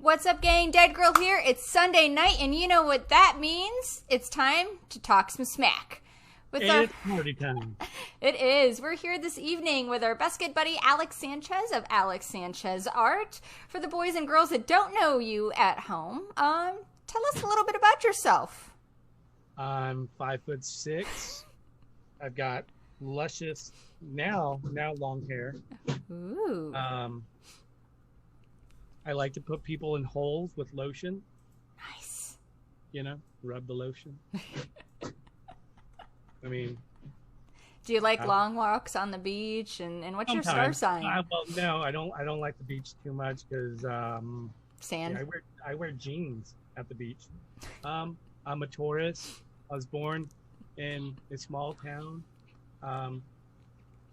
What's up, gang? Dead Girl here. It's Sunday night, and you know what that means. It's time to talk some smack. It's party time. It is. We're here this evening with our best good buddy, Alex Sanchez of Alex Sanchez Art. For the boys and girls that don't know you at home, tell us a little bit about yourself. I'm 5'6". I've got luscious, now long hair. Ooh. I like to put people in holes with lotion. Nice. You know, rub the lotion. I mean, do you like long walks on the beach? And what's your star sign? Well, no, I don't like the beach too much because sand. Yeah, I wear jeans at the beach. I'm a Taurus. I was born in a small town.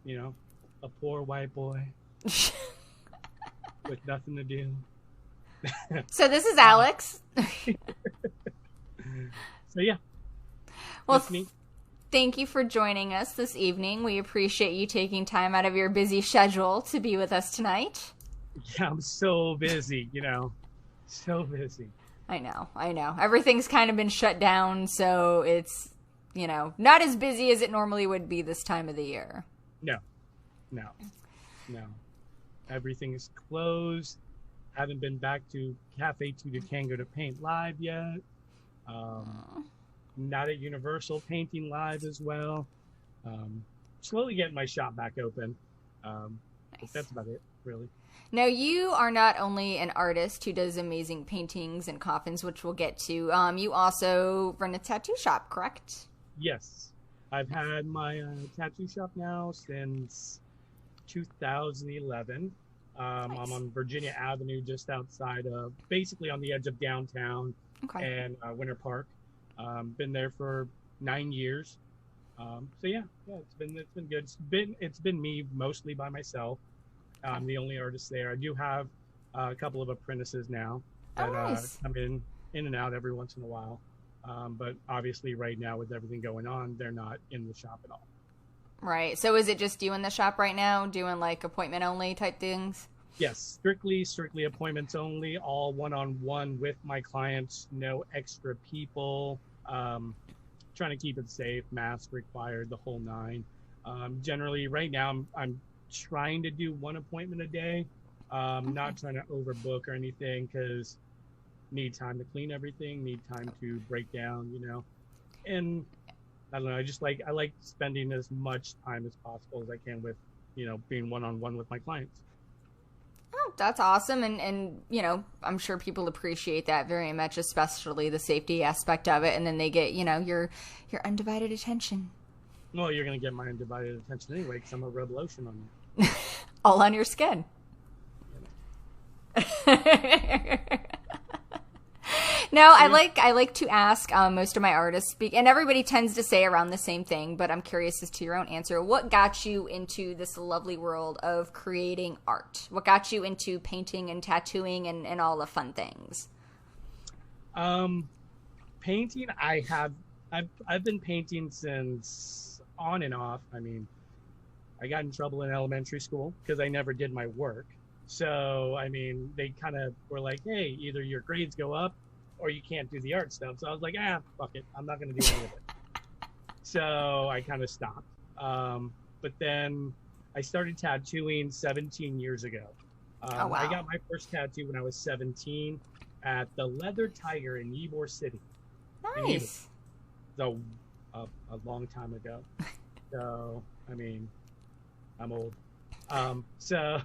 You know, a poor white boy with nothing to do. So this is Alex. So yeah. Well, that's me. Thank you for joining us this evening. We appreciate you taking time out of your busy schedule to be with us tonight. Yeah, I'm so busy, so busy. I know. Everything's kind of been shut down, so it's, not as busy as it normally would be this time of the year. No. Everything is closed. Haven't been back to Cafe to the Tango to paint live yet. Not at Universal painting live as well. Slowly getting my shop back open. Nice. That's about it, really. Now, you are not only an artist who does amazing paintings and coffins, which we'll get to. You also run a tattoo shop, correct? Yes. I've had my tattoo shop now since 2011. Nice. I'm on Virginia Avenue, just outside of, basically on the edge of downtown. Okay. And Winter Park. Been there for 9 years. So yeah, it's been good. It's been me mostly by myself. I'm the only artist there. I do have a couple of apprentices now that nice. Come in and out every once in a while. But obviously right now with everything going on, they're not in the shop at all. Right. So is it just you in the shop right now doing like appointment only type things? Yes, strictly appointments only, all one-on-one with my clients, no extra people. Trying to keep it safe, mask required, the whole nine. Generally, right now, I'm trying to do one appointment a day. Okay. Not trying to overbook or anything because need time to clean everything, need time to break down, And I don't know, I like spending as much time as possible as I can with, being one-on-one with my clients. Oh, that's awesome. And I'm sure people appreciate that very much, especially the safety aspect of it. And then they get, your undivided attention. Well, you're going to get my undivided attention anyway because I'm going to rub lotion on you. All on your skin. No, I like to ask most of my artists speak, and everybody tends to say around the same thing, but I'm curious as to your own answer. What got you into this lovely world of creating art? What got you into painting and tattooing and all the fun things? Painting, I've been painting since on and off. I mean, I got in trouble in elementary school because I never did my work. So, I mean, they kind of were like, hey, either your grades go up or you can't do the art stuff. So I was like, fuck it. I'm not going to do any of it. So I kind of stopped. But then I started tattooing 17 years ago. Oh, wow. I got my first tattoo when I was 17 at the Leather Tiger in Ybor City. Nice. So a long time ago. So, I mean, I'm old. So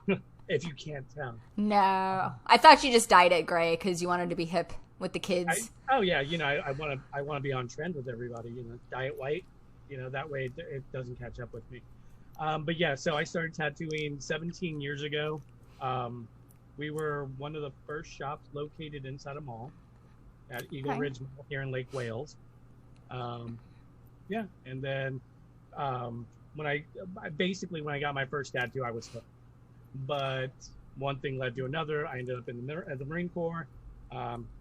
if you can't tell. No. I thought you just dyed it gray because you wanted to be hip with the kids. I want to be on trend with everybody, dye it white, that way it doesn't catch up with me. But yeah, so I started tattooing 17 years ago. We were one of the first shops located inside a mall at Eagle Ridge Mall here in Lake Wales. Yeah, and then when I got my first tattoo, I was hooked. But one thing led to another. I ended up in the Marine Corps.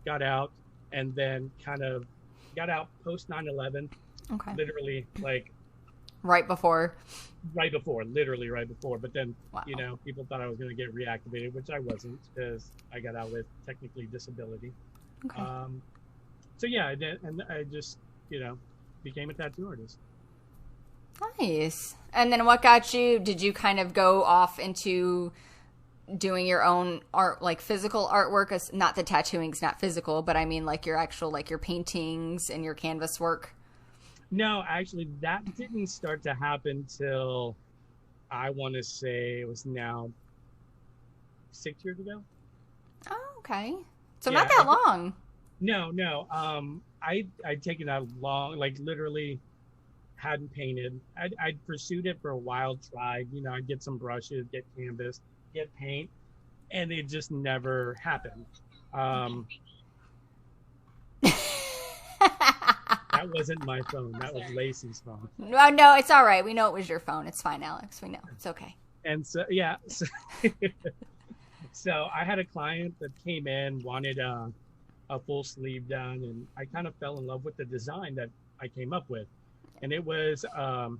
Got out, and then kind of got out post 9/11. Okay. Literally, like Right before. Right before, literally right before. But then, Wow. people thought I was going to get reactivated, which I wasn't because I got out with technically disability. Okay. So yeah, and I just, became a tattoo artist. Nice. And then what got you? Did you kind of go off into doing your own art, like physical artwork? Not the tattooing's not physical, but I mean like your actual, like your paintings and your canvas work. No, actually, that didn't start to happen till I want to say it was now 6 years ago. Oh, okay. So Yeah, not that long. No. I'd taken a long, like literally hadn't painted. I'd pursued it for a while, tried, I'd get some brushes, get canvas, get paint, and it just never happened. That wasn't my phone. That was Lacey's phone. No, it's all right. We know it was your phone. It's fine, Alex. We know. It's okay. And so, yeah. So I had a client that came in, wanted a full sleeve done, and I kind of fell in love with the design that I came up with. And it was a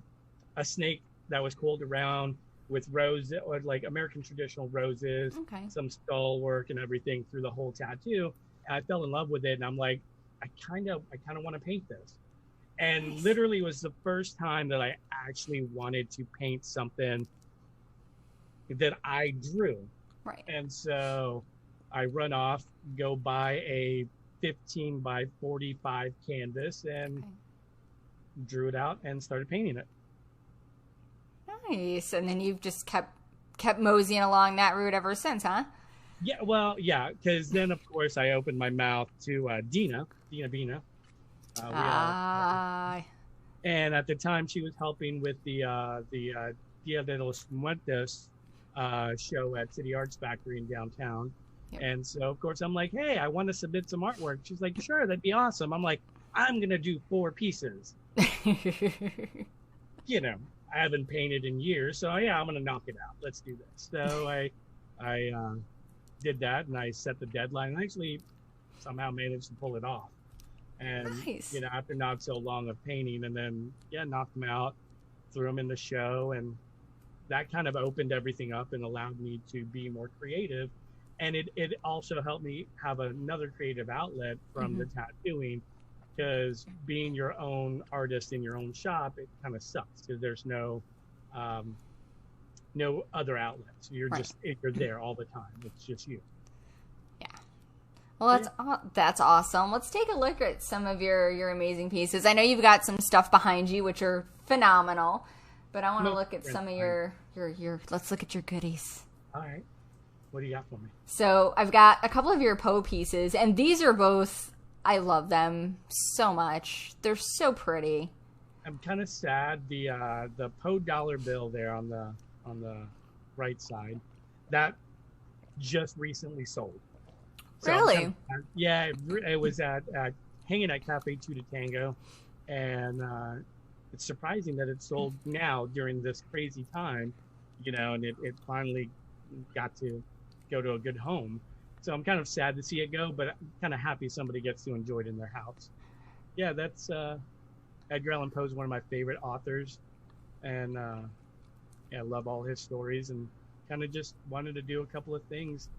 snake that was coiled around with roses, or like American traditional roses, Okay. some skull work and everything through the whole tattoo. And I fell in love with it, and I'm like, I kind of want to paint this. And Nice. literally it was the first time that I actually wanted to paint something that I drew. Right. And so I run off, go buy a 15 by 45 canvas and drew it out and started painting it. Nice. And then you've just kept moseying along that route ever since, huh? Yeah, well, yeah, because then of course I opened my mouth to Dina Bina. And at the time she was helping with the Dia de los Muertos show at City Arts Factory in downtown. Yep. And so of course I'm like, hey, I want to submit some artwork. She's like, sure, that'd be awesome. I'm like, I'm gonna do 4 pieces. I haven't painted in years, so yeah, I'm gonna knock it out. Let's do this. So I did that, and I set the deadline, and actually somehow managed to pull it off. And Nice. After not so long of painting, and then knocked them out, threw them in the show, and that kind of opened everything up and allowed me to be more creative. And it also helped me have another creative outlet from the tattooing, because being your own artist in your own shop, it kind of sucks because there's no other outlets. You're you're there all the time. It's just you. Yeah. Well, that's awesome. Let's take a look at some of your amazing pieces. I know you've got some stuff behind you, which are phenomenal, but I want to look at some of your. Let's look at your goodies. All right. What do you got for me? So I've got a couple of your Poe pieces, and these are both. I love them so much. They're so pretty. I'm kind of sad. The Poe dollar bill there on the right side, that just recently sold. So Really? It was at hanging at Cafe Two to Tango, and it's surprising that it sold now during this crazy time, and it finally got to go to a good home. So I'm kind of sad to see it go, but I'm kind of happy somebody gets to enjoy it in their house. Yeah, that's Edgar Allan Poe is one of my favorite authors, and I love all his stories, and kind of just wanted to do a couple of things.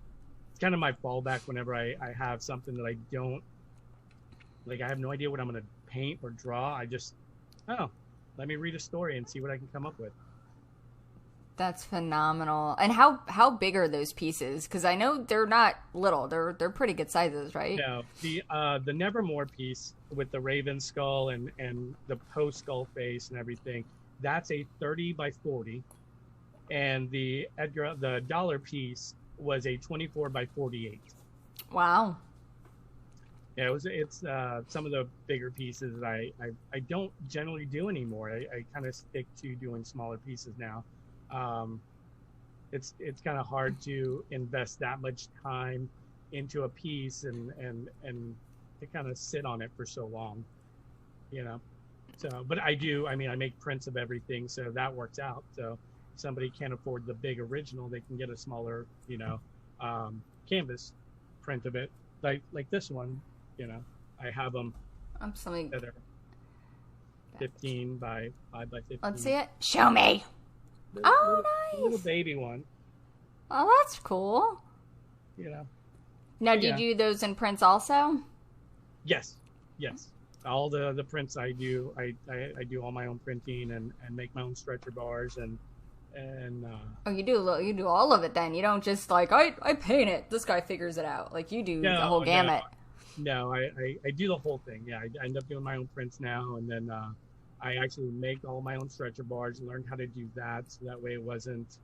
It's kind of my fallback whenever I have something that I don't, like I have no idea what I'm going to paint or draw. I just, let me read a story and see what I can come up with. That's phenomenal. And how big are those pieces? Because I know they're not little. They're pretty good sizes, right? No, the Nevermore piece with the raven skull and the Poe skull face and everything, that's a 30 by 40, and the dollar piece was a 24 by 48. Wow. Yeah, it's some of the bigger pieces that I don't generally do anymore. I kind of stick to doing smaller pieces now. It's kind of hard to invest that much time into a piece and to kind of sit on it for so long, So, but I make prints of everything, so that works out. So, if somebody can't afford the big original, they can get a smaller, canvas print of it, like this one. I have them. 15 by 5 by 15. Let's see it. Show me. Nice. Little baby one. Oh, that's cool. You know. Now, do you do those in prints also? Yes. All the prints I do, I do all my own printing and make my own stretcher bars and oh, you do all of it then. You don't just like I paint it. This guy figures it out. Like you do the whole gamut. No, I do the whole thing. Yeah, I end up doing my own prints now, and then I actually make all my own stretcher bars. Learned how to do that, so that way I wasn't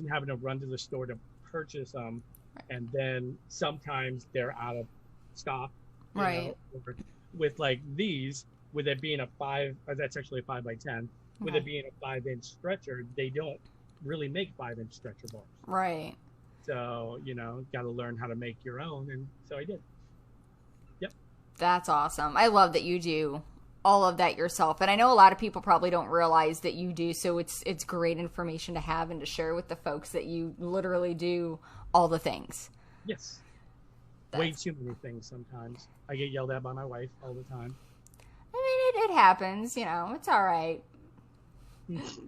having to run to the store to purchase them, and then sometimes they're out of stock. Right. With like these, with it being a 5, that's actually a 5 by 10. With it being a 5-inch stretcher, they don't really make 5-inch stretcher bars. Right. So, got to learn how to make your own. And so I did. Yep. That's awesome. I love that you do all of that yourself. And I know a lot of people probably don't realize that you do. So it's great information to have and to share with the folks that you literally do all the things. Yes. Way too many things sometimes. I get yelled at by my wife all the time. I mean, it happens. It's all right. Let's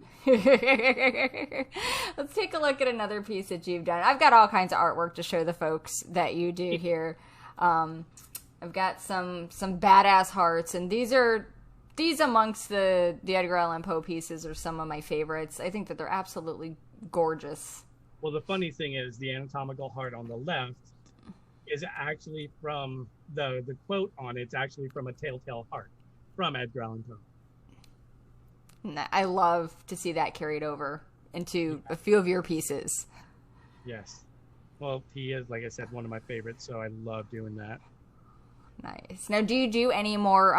take a look at another piece that you've done. I've got all kinds of artwork to show the folks that you do here. I've got some badass hearts, and these amongst the Edgar Allan Poe pieces are some of my favorites. I think that they're absolutely gorgeous. Well, the funny thing is the anatomical heart on the left is actually from the quote on it's actually from a Telltale Heart from Edgar Allan Poe. I love to see that carried over into a few of your pieces. Yes. Well, he is, like I said, one of my favorites, so I love doing that. Nice. Now, do you do any more,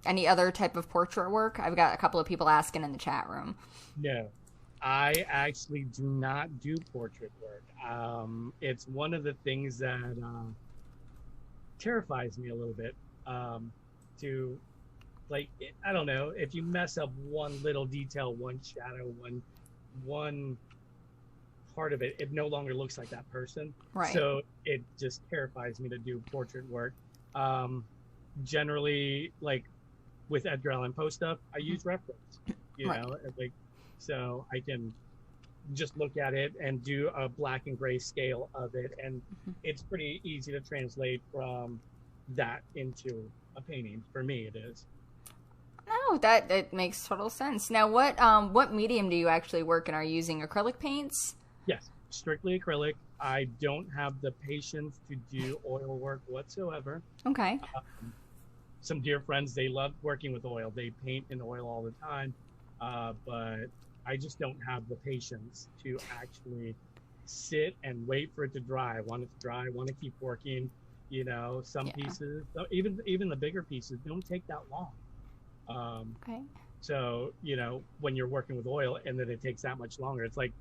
any other type of portrait work? I've got a couple of people asking in the chat room. No, I actually do not do portrait work. It's one of the things that terrifies me a little bit. I don't know, if you mess up one little detail, one shadow, one part of it, it no longer looks like that person. Right. So it just terrifies me to do portrait work. Generally, like with Edgar Allan Poe stuff, I use reference, so I can just look at it and do a black and gray scale of it, and it's pretty easy to translate from that into a painting. For me, it is. Oh, that makes total sense. Now, what medium do you actually work in? Are you using acrylic paints? Yes, strictly acrylic. I don't have the patience to do oil work whatsoever. Okay. Some dear friends, they love working with oil. They paint in oil all the time, but I just don't have the patience to actually sit and wait for it to dry. I want it to dry. I want to keep working. Some pieces, even the bigger pieces, don't take that long. Okay. So, when you're working with oil and then it takes that much longer, it's like,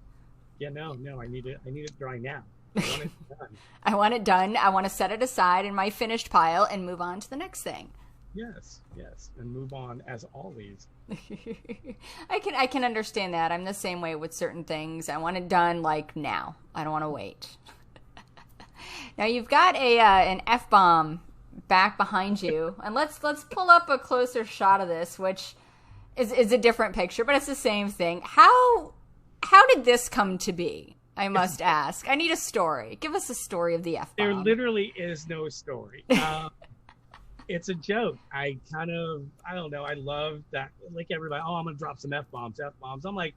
no, I need it dry now. I want it done. I want it done. I want to set it aside in my finished pile and move on to the next thing. Yes. And move on as always. I can understand that. I'm the same way with certain things. I want it done like now. I don't want to wait. Now you've got an F-bomb back behind you, and let's pull up a closer shot of this, which is a different picture, but it's the same thing. How did this come to be? I must ask. I need a story. Give us a story of the F-bomb. There literally is no story. It's a joke. I don't know. I love that. Like everybody, I'm going to drop some F-bombs. I'm like,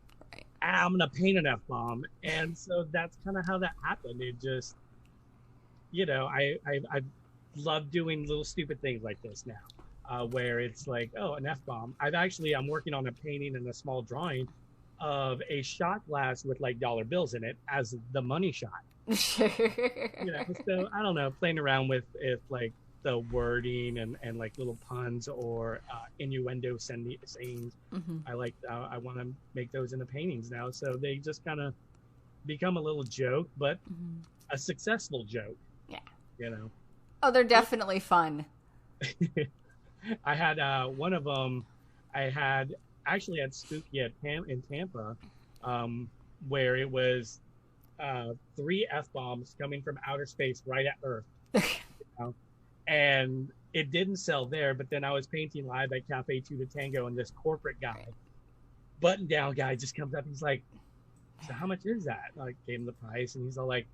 I'm going to paint an F-bomb. And so that's kind of how that happened. It just, I love doing little stupid things like this now, where it's like, an F-bomb. I'm working on a painting and a small drawing of a shot glass with like dollar bills in it as the money shot. So I don't know, playing around with it, like the wording and like little puns or innuendo sayings. I want to make those into paintings now, so they just kind of become a little joke, but a successful joke. Oh, they're definitely fun. I had one of them. I had actually at Spooky in Tampa, where it was 3 F-bombs coming from outer space right at Earth. and it didn't sell there. But then I was painting live at Cafe Two to Tango, and this corporate guy, button down guy, just comes up. He's like, "So how much is that?" I gave him the price, and he's all like,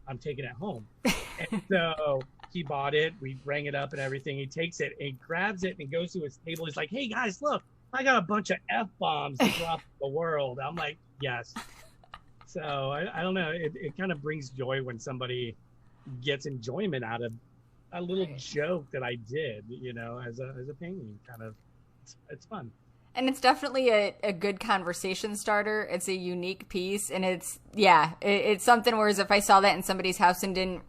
"I'm taking it home." And so he bought it. We rang it up and everything. He takes it and he grabs it and goes to his table. He's like, "Hey guys, look, I got a bunch of F-bombs to drop the world." I'm like, yes. So I don't know. It kind of brings joy when somebody gets enjoyment out of a little joke that I did, as a painting. Kind of, it's fun. And it's definitely a good conversation starter. It's a unique piece, and it's something. Whereas if I saw that in somebody's house and didn't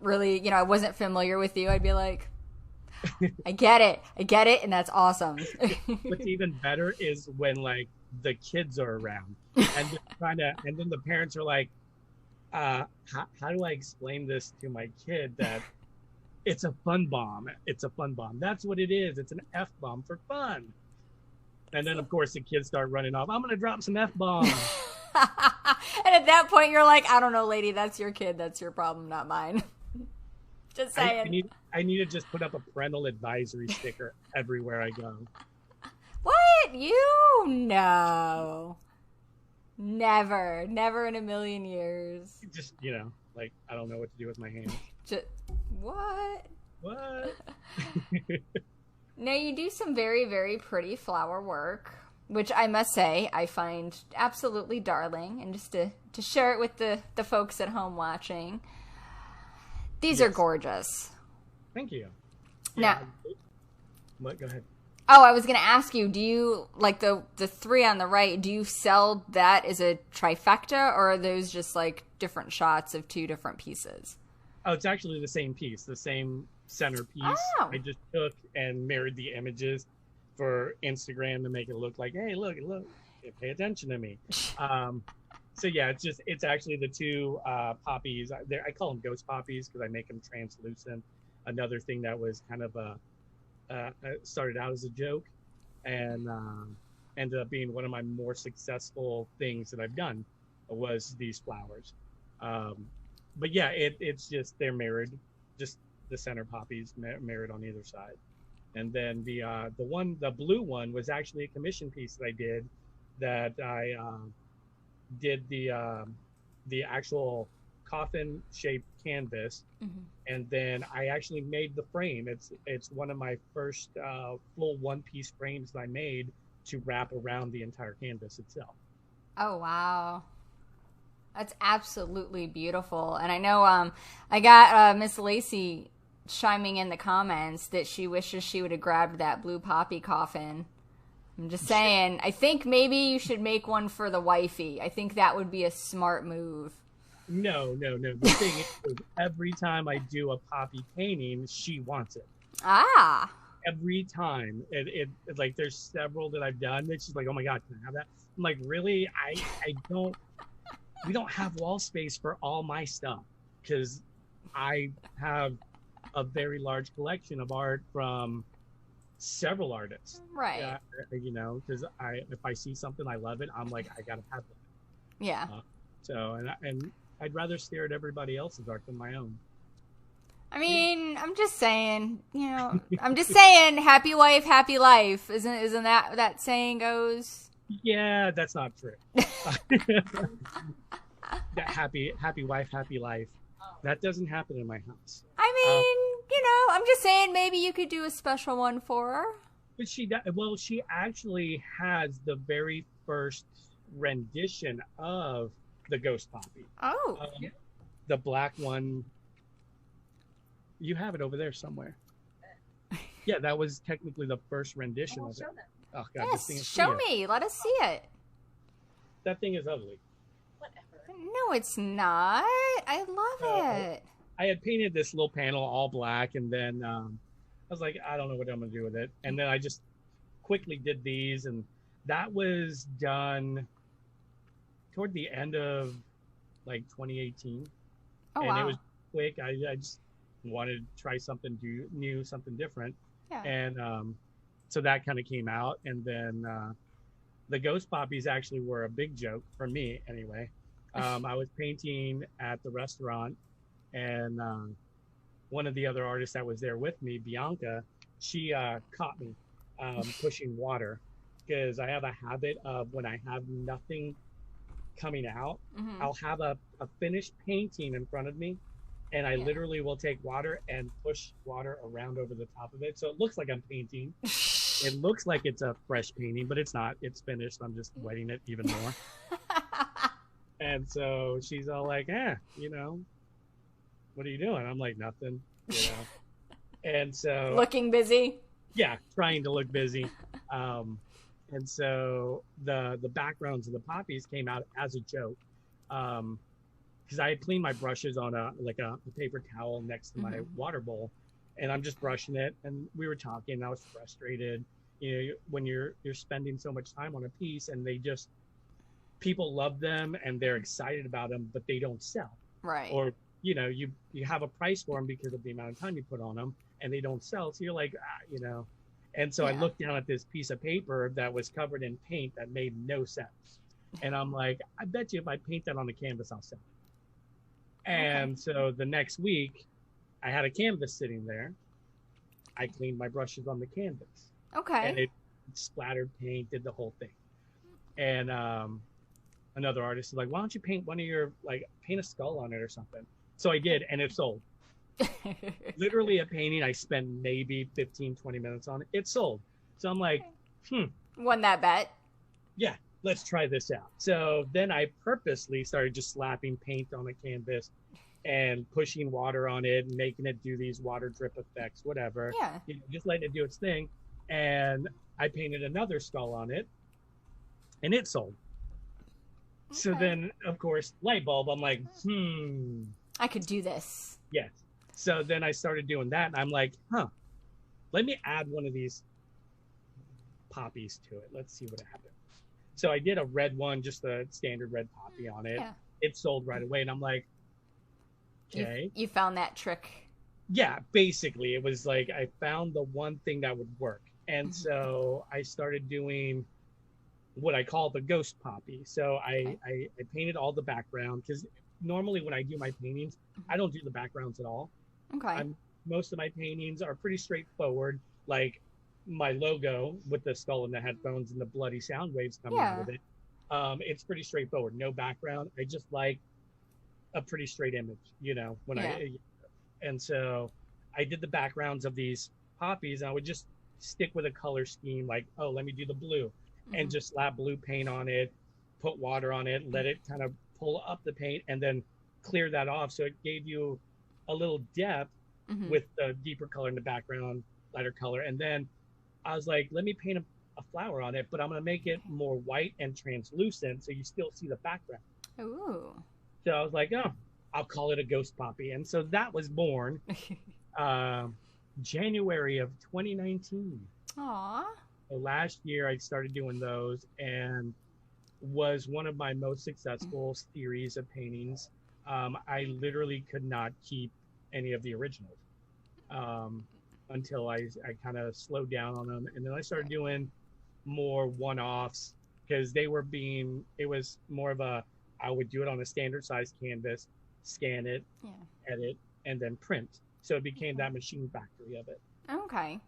really, I wasn't familiar with you, I'd be like, I get it, and that's awesome. What's even better is when like the kids are around, and and then the parents are like, how do I explain this to my kid that it's a fun bomb? It's a fun bomb. That's what it is. It's an F-bomb for fun. And then, of course, the kids start running off. I'm going to drop some F-bombs. And at that point, you're like, I don't know, lady, that's your kid. That's your problem, not mine. Just saying. I need to just put up a parental advisory sticker everywhere I go. What? You? No. Never in a million years. Just, like, I don't know what to do with my hands. What? What? Now, you do some very, very pretty flower work, which I must say I find absolutely darling. And just to share it with the folks at home watching, these are gorgeous. Thank you. Now, what? Go ahead. Oh, I was going to ask you, do you, like the three on the right, do you sell that as a trifecta, or are those just like different shots of two different pieces? Oh, it's actually the same piece, the same center piece. Oh. I just took and mirrored the images for Instagram to make it look like, hey, look, pay attention to me. So yeah, it's actually the two poppies. I call them ghost poppies because I make them translucent. Another thing that was kind of started out as a joke and ended up being one of my more successful things that I've done was these flowers. But yeah, it's just, they're mirrored, just the center poppies mirrored on either side. And then the blue one was actually a commission piece that I did, that I did the actual coffin shaped canvas. Mm-hmm. And then I actually made the frame. It's one of my first full one-piece frames that I made to wrap around the entire canvas itself. Oh, wow. That's absolutely beautiful. And I know I got Miss Lacey chiming in the comments that she wishes she would have grabbed that blue poppy coffin. I'm just saying, I think maybe you should make one for the wifey. I think that would be a smart move. No. The thing is, every time I do a poppy painting, she wants it. Ah. Every time. It like, there's several that I've done that she's like, oh my God, can I have that? I'm like, really? I don't. We don't have wall space for all my stuff because I have a very large collection of art from several artists. Right. Because if I see something, I love it, I'm like, I gotta have it. Yeah. And I'd rather stare at everybody else's art than my own. I mean, I'm just saying, happy wife, happy life. Isn't that saying goes? Yeah, that's not true. That happy wife, happy life. That doesn't happen in my house. I mean, I'm just saying maybe you could do a special one for her. But she actually has the very first rendition of the ghost poppy. Oh. The black one. You have it over there somewhere. Yeah, that was technically the first rendition of it. Oh, God, yes, this thing is show me. Let us see it. That thing is ugly. Whatever. No, it's not. I love it. I had painted this little panel all black, and then I was like, I don't know what I'm going to do with it. And then I just quickly did these, and that was done toward the end of, like, 2018. Oh, and wow. It was quick. I just wanted to try something new, something different. Yeah. And so that kind of came out. And then the ghost poppies actually were a big joke for me anyway. I was painting at the restaurant, and one of the other artists that was there with me, Bianca, she caught me pushing water because I have a habit of when I have nothing coming out, I'll have a finished painting in front of me, and I literally will take water and push water around over the top of it. So it looks like I'm painting. It looks like it's a fresh painting, but it's not. It's finished. I'm just wetting it even more. And so she's all like, you know, what are you doing? I'm like, nothing, you know. And so looking busy. Yeah, trying to look busy. And so the backgrounds of the poppies came out as a joke. Because I had cleaned my brushes on a paper towel next to my water bowl, and I'm just brushing it. And we were talking, and I was frustrated. You know, when you're spending so much time on a piece, and people love them and they're excited about them, but they don't sell. Right. Or, you know, you have a price for them because of the amount of time you put on them, and they don't sell. So you're like, you know. And so I looked down at this piece of paper that was covered in paint that made no sense. And I'm like, I bet you if I paint that on the canvas, I'll sell it. And so the next week, I had a canvas sitting there. I cleaned my brushes on the canvas. Okay. And it splattered paint, did the whole thing. And another artist was like, why don't you paint paint a skull on it or something? So I did, and it sold. Literally a painting I spent maybe 15, 20 minutes on. It sold. So I'm like, won that bet. Yeah, let's try this out. So then I purposely started just slapping paint on the canvas and pushing water on it and making it do these water drip effects, whatever. Yeah. You know, just letting it do its thing. And I painted another skull on it, and it sold. Okay. So then, of course, light bulb, I'm like, I could do this. Yes. So then I started doing that, and I'm like, let me add one of these poppies to it. Let's see what happens. So I did a red one, just a standard red poppy on it. Yeah. It sold right away, and I'm like, okay. You found that trick. Yeah, basically. It was like I found the one thing that would work. And so I started doing what I call the ghost poppy. So I painted all the background, because normally when I do my paintings, I don't do the backgrounds at all. Okay. Most of my paintings are pretty straightforward, like my logo with the skull and the headphones and the bloody sound waves coming out of it. It's pretty straightforward, no background. I just like a pretty straight image, you know, and so I did the backgrounds of these poppies, and I would just stick with a color scheme, like, oh, let me do the blue, and just slap blue paint on it, put water on it, let it kind of pull up the paint, and then clear that off. So it gave you a little depth with the deeper color in the background, lighter color. And then I was like, let me paint a flower on it, but I'm going to make it more white and translucent so you still see the background. Ooh. So I was like, oh, I'll call it a ghost poppy. And so that was born January of 2019. Aww. So last year I started doing those, and was one of my most successful series of paintings. I literally could not keep any of the originals until I kind of slowed down on them. And then I started doing more one-offs, because it was more of I would do it on a standard size canvas, scan it, edit, and then print. So it became that machine factory of it. Okay.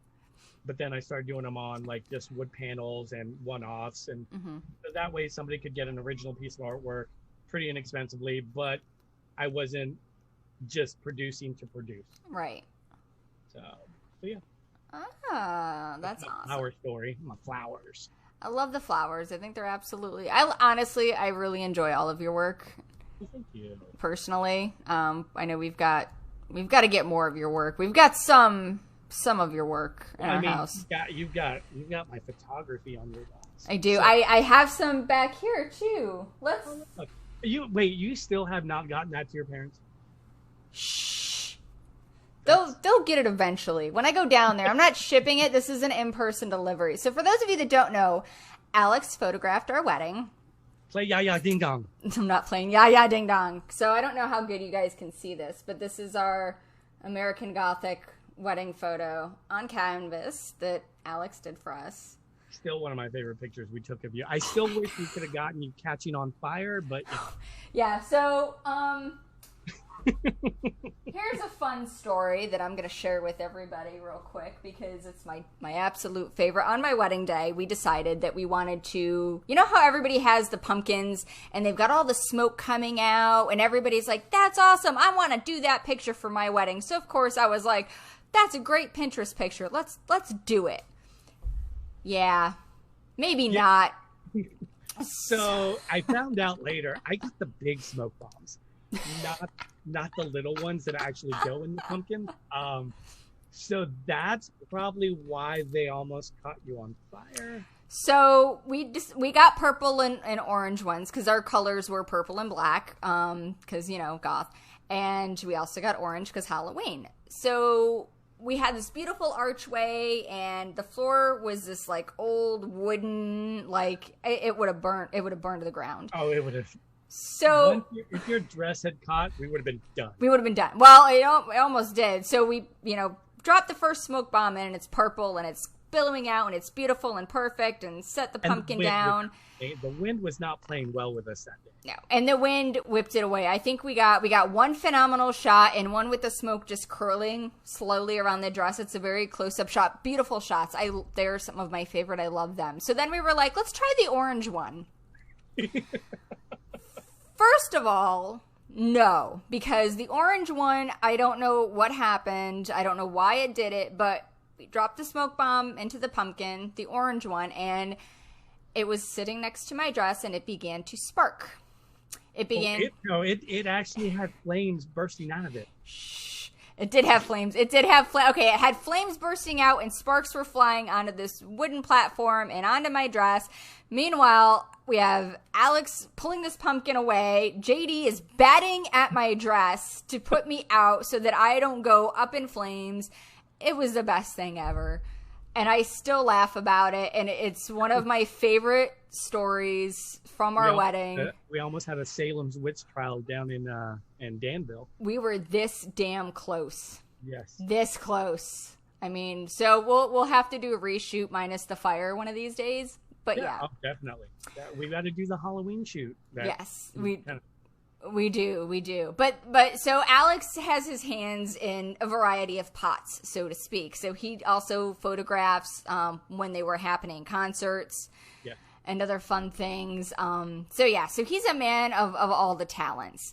But then I started doing them on like just wood panels and one-offs, and so that way somebody could get an original piece of artwork pretty inexpensively, but I wasn't just producing to produce. Right. So yeah. Ah, that's awesome. Flower story. My flowers. I love the flowers. I think they're absolutely. I really enjoy all of your work. Thank you. Personally, I know we've got to get more of your work. We've got some of your work in our house. You've got my photography on your wall. I do. So, I have some back here too. Let's. Look, you still have not gotten that to your parents? Shh. They'll get it eventually. When I go down there, I'm not shipping it. This is an in-person delivery. So for those of you that don't know, Alex photographed our wedding. Play Ya Ya Ding Dong. I'm not playing Ya Ya Ding Dong. So I don't know how good you guys can see this, but this is our American Gothic wedding photo on canvas that Alex did for us. Still one of my favorite pictures we took of you. I still wish we could have gotten you catching on fire, but yeah. So Here's a fun story that I'm going to share with everybody real quick because it's my absolute favorite. On my wedding day, we decided that we wanted to, you know how everybody has the pumpkins and they've got all the smoke coming out and everybody's like, that's awesome. I want to do that picture for my wedding. So of course I was like, that's a great Pinterest picture. Let's do it. Yeah, maybe not. So I found out later, I got the big smoke bombs, not the little ones that actually go in the pumpkin. So that's probably why they almost caught you on fire. So we got purple and orange ones because our colors were purple and black because, you know, goth. And we also got orange because Halloween. So we had this beautiful archway and the floor was this like old wooden, like it would have burned to the ground. Oh, it would have. So if your dress had caught, we would have been done. Well, it almost did. So we, you know, dropped the first smoke bomb in and it's purple and it's billowing out and it's beautiful and perfect and set the pumpkin down. The wind was not playing well with us that day. No, and the wind whipped it away. I think we got one phenomenal shot and one with the smoke just curling slowly around the dress. It's a very close-up shot. Beautiful shots. They're some of my favorite. I love them. So then we were like, let's try the orange one. First of all, no, because the orange one, I don't know what happened. I don't know why it did it, but we dropped the smoke bomb into the pumpkin, the orange one, and it was sitting next to my dress and it began to spark. It began. It actually had flames bursting out of it. Shh. It did have flames. Okay, it had flames bursting out and sparks were flying onto this wooden platform and onto my dress. Meanwhile, we have Alex pulling this pumpkin away. JD is batting at my dress to put me out so that I don't go up in flames. It was the best thing ever. And I still laugh about it. And it's one of my favorite stories from our wedding. We almost had a Salem's witch trial down in Danville. We were this damn close. Yes. This close. I mean, so we'll have to do a reshoot minus the fire one of these days. But yeah. Oh, definitely. We got to do the Halloween shoot. Yes, we do. But so Alex has his hands in a variety of pots, so to speak. So he also photographs when they were happening, concerts and other fun things. So he's a man of all the talents.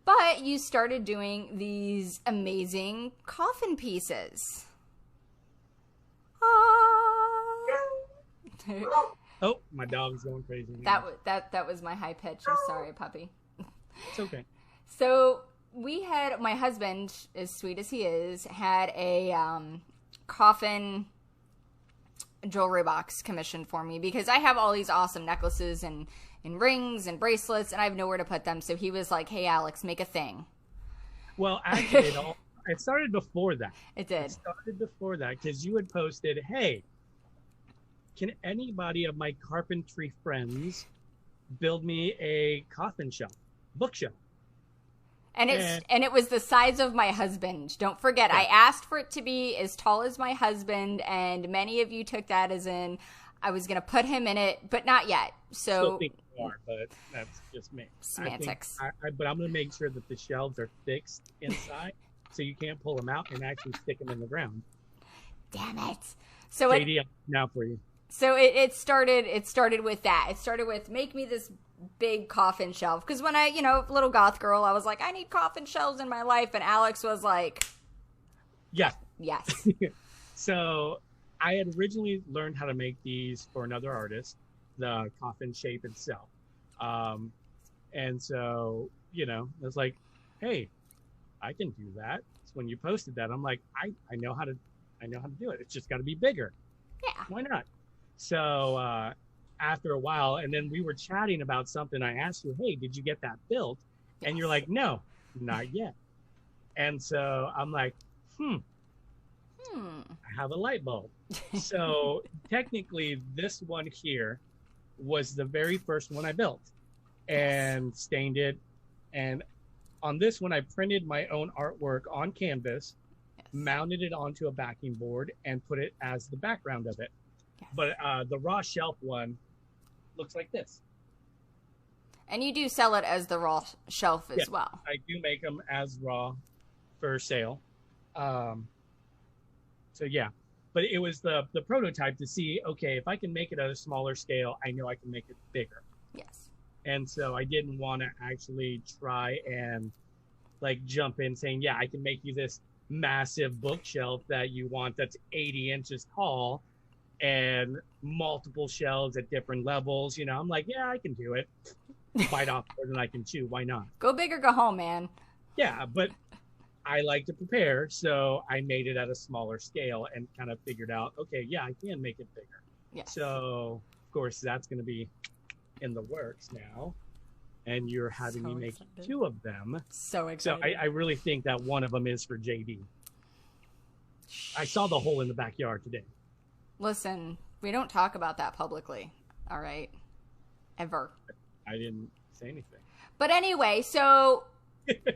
But you started doing these amazing coffin pieces. Oh, my dog's going crazy. That was my high pitch. I'm sorry, puppy. It's okay. So my husband, as sweet as he is, had a coffin jewelry box commissioned for me because I have all these awesome necklaces and rings and bracelets and I have nowhere to put them. So he was like, hey, Alex, make a thing. Well, actually, it started before that. It did. It started before that because you had posted, hey, can anybody of my carpentry friends build me a coffin shelf, bookshelf? And it was the size of my husband. Don't forget, I asked for it to be as tall as my husband, and many of you took that as in I was going to put him in it, but not yet. So I still think you are, but that's just me. Semantics. But I'm going to make sure that the shelves are fixed inside, so you can't pull them out and actually stick them in the ground. Damn it! So JD, now for you. So it started with that. It started with make me this big coffin shelf. Because when I, little goth girl, I was like, I need coffin shelves in my life. And Alex was like, yes. So I had originally learned how to make these for another artist, the coffin shape itself. And so, I was like, hey, I can do that. So when you posted that, I'm like, I know how to do it. It's just got to be bigger. Yeah. Why not? So after a while, and then we were chatting about something. I asked you, hey, did you get that built? Yes. And you're like, no, not yet. And so I'm like, I have a light bulb. So technically this one here was the very first one I built and stained it. And on this one, I printed my own artwork on canvas, mounted it onto a backing board, and put it as the background of it. But the raw shelf one looks like this. And you do sell it as the raw shelf as well. I do make them as raw for sale. So yeah, but it was the prototype to see, okay, if I can make it at a smaller scale, I know I can make it bigger. Yes. And so I didn't want to actually try and like jump in saying, yeah, I can make you this massive bookshelf that you want that's 80 inches tall and multiple shelves at different levels. You know, I'm like, yeah, I can do it. Bite off more than I can chew. Why not? Go big or go home, man. Yeah, but I like to prepare, so I made it at a smaller scale and kind of figured out, okay, yeah, I can make it bigger. Yes. So, of course, that's going to be in the works now. And you're having me make excited. 2 of them. So So excited. I really think that one of them is for JD. I saw the hole in the backyard today. Listen, we don't talk about that publicly. All right. Ever. I didn't say anything. But anyway, so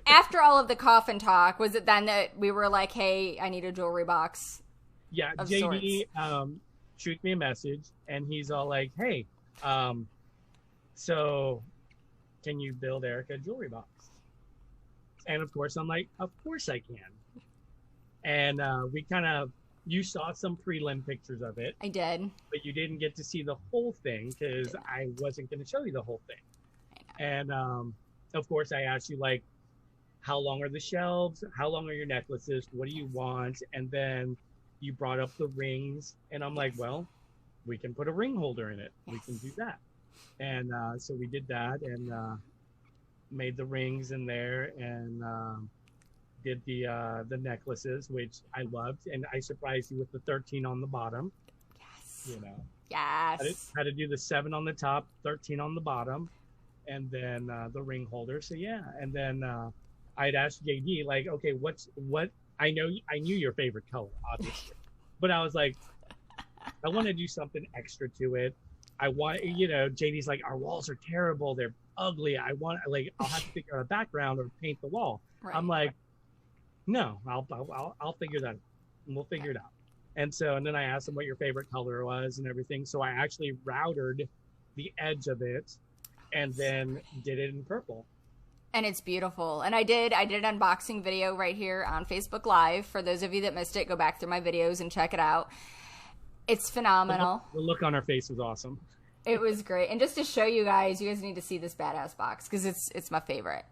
after all of the Coffin talk, was it then that we were like, hey, I need a jewelry box? Yeah, Of JD shoot me a message, and he's all like, hey, so can you build Erica a jewelry box? And of course, I'm like, of course I can. And we kind of, you saw some prelim pictures of it, I did. but you didn't get to see the whole thing because I wasn't going to show you the whole thing. And of course, I asked you, like, how long are the shelves? How long are your necklaces? What do you want? And then you brought up the rings. And I'm like, well, we can put a ring holder in it. We can do that. And so we did that and made the rings in there and did the necklaces, which I loved. And I surprised you with the 13 on the bottom. Yes. You know, Yes. had to do the 7 on the top, 13 on the bottom, and then the ring holder. So yeah, and then I'd asked JD, like, okay, what I knew your favorite color, obviously, but I was like, I want to do something extra to it. I want, JD's like, our walls are terrible, they're ugly. I'll have to figure out a background or paint the wall. Right. I'm like, no, I'll figure that out. And we'll figure it out. And then I asked him what your favorite color was and everything. So I actually routed the edge of it and then did it in purple. And it's beautiful. And I did an unboxing video right here on Facebook Live. For those of you that missed it, go back through my videos and check it out. It's phenomenal. The look on her face was awesome. It was great. And just to show you guys need to see this badass box because it's my favorite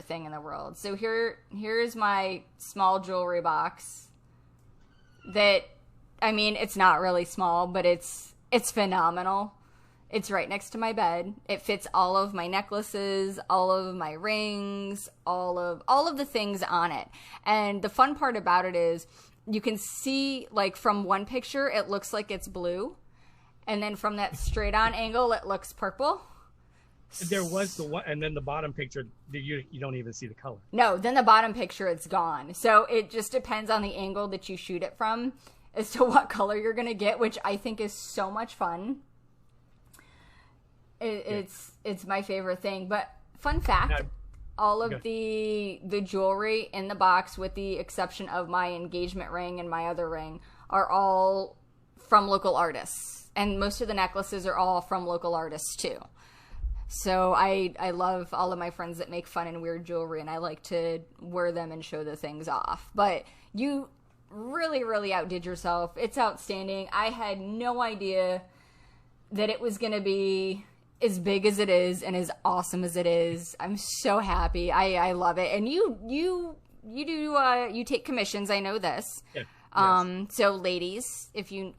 thing in the world. So here's my small jewelry box that, I mean, it's not really small, but it's phenomenal. It's right next to my bed. It fits all of my necklaces, all of my rings, all of the things on it. And the fun part about it is you can see, like, from one picture, it looks like it's blue. And then from that straight on angle, it looks purple. There was the one, and then the bottom picture, you don't even see the color. No, then the bottom picture, it's gone. So it just depends on the angle that you shoot it from as to what color you're going to get, which I think is so much fun. It's my favorite thing. But fun fact, all of the jewelry in the box, with the exception of my engagement ring and my other ring, are all from local artists. And most of the necklaces are all from local artists too. So I love all of my friends that make fun and weird jewelry, and I like to wear them and show the things off. But you really, really outdid yourself. It's outstanding. I had no idea that it was going to be as big as it is and as awesome as it is. I'm so happy. I love it. And you take commissions. I know this. Yeah. Yes. So ladies,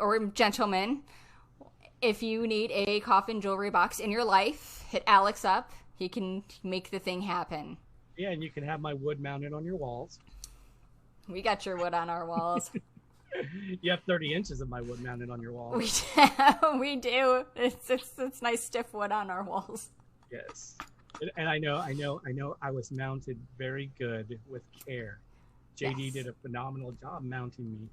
or gentlemen, if you need a Coffin jewelry box in your life, hit Alex up. He can make the thing happen. Yeah, and you can have my wood mounted on your walls. We got your wood on our walls. You have 30 inches of my wood mounted on your walls. We do. It's nice stiff wood on our walls. Yes. And I know I was mounted very good with care. JD Yes. did a phenomenal job mounting me.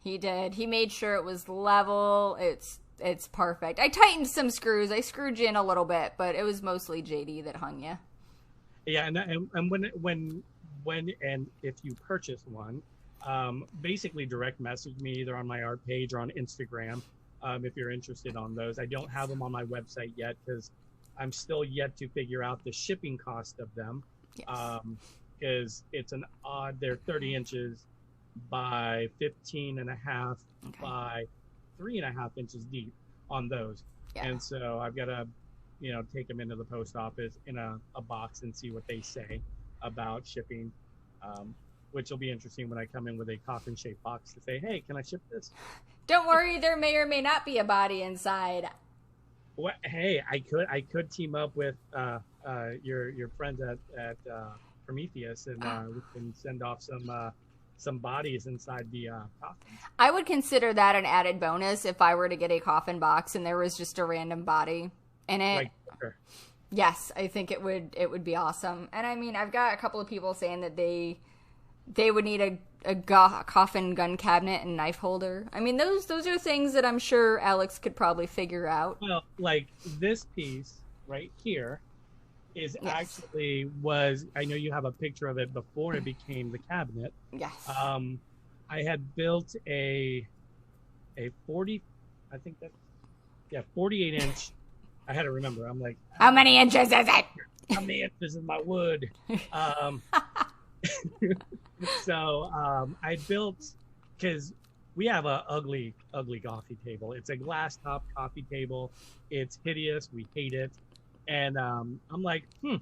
He did. He made sure it was level. It's perfect. I tightened some screws. I screwed you in a little bit, but it was mostly JD that hung you. Yeah, and when and if you purchase one, basically direct message me either on my art page or on Instagram if you're interested on those. I don't have them on my website yet because I'm still yet to figure out the shipping cost of them. Yes. Because it's an odd, they're 30 inches by 15 and a half by 3.5 inches deep on those. Yeah. And so I've got to, take them into the post office in a box and see what they say about shipping, which will be interesting when I come in with a coffin-shaped box to say, hey, can I ship this? Don't worry, there may or may not be a body inside. Well, hey, I could team up with your friends at Prometheus, and we can send off some bodies inside the coffin. I would consider that an added bonus if I were to get a coffin box and there was just a random body in it. Sure. Yes, I think it would be awesome. And I mean, I've got a couple of people saying that they would need a coffin gun cabinet and knife holder. I mean, those are things that I'm sure Alex could probably figure out. Well, like this piece right here is actually I know you have a picture of it before it became the cabinet. Yes. I had built a 40, I think 48 inch. I had to remember. I'm like, how many inches is it? How many inches is my wood? So I built, because we have a ugly coffee table. It's a glass top coffee table. It's hideous. We hate it. And I'm like, I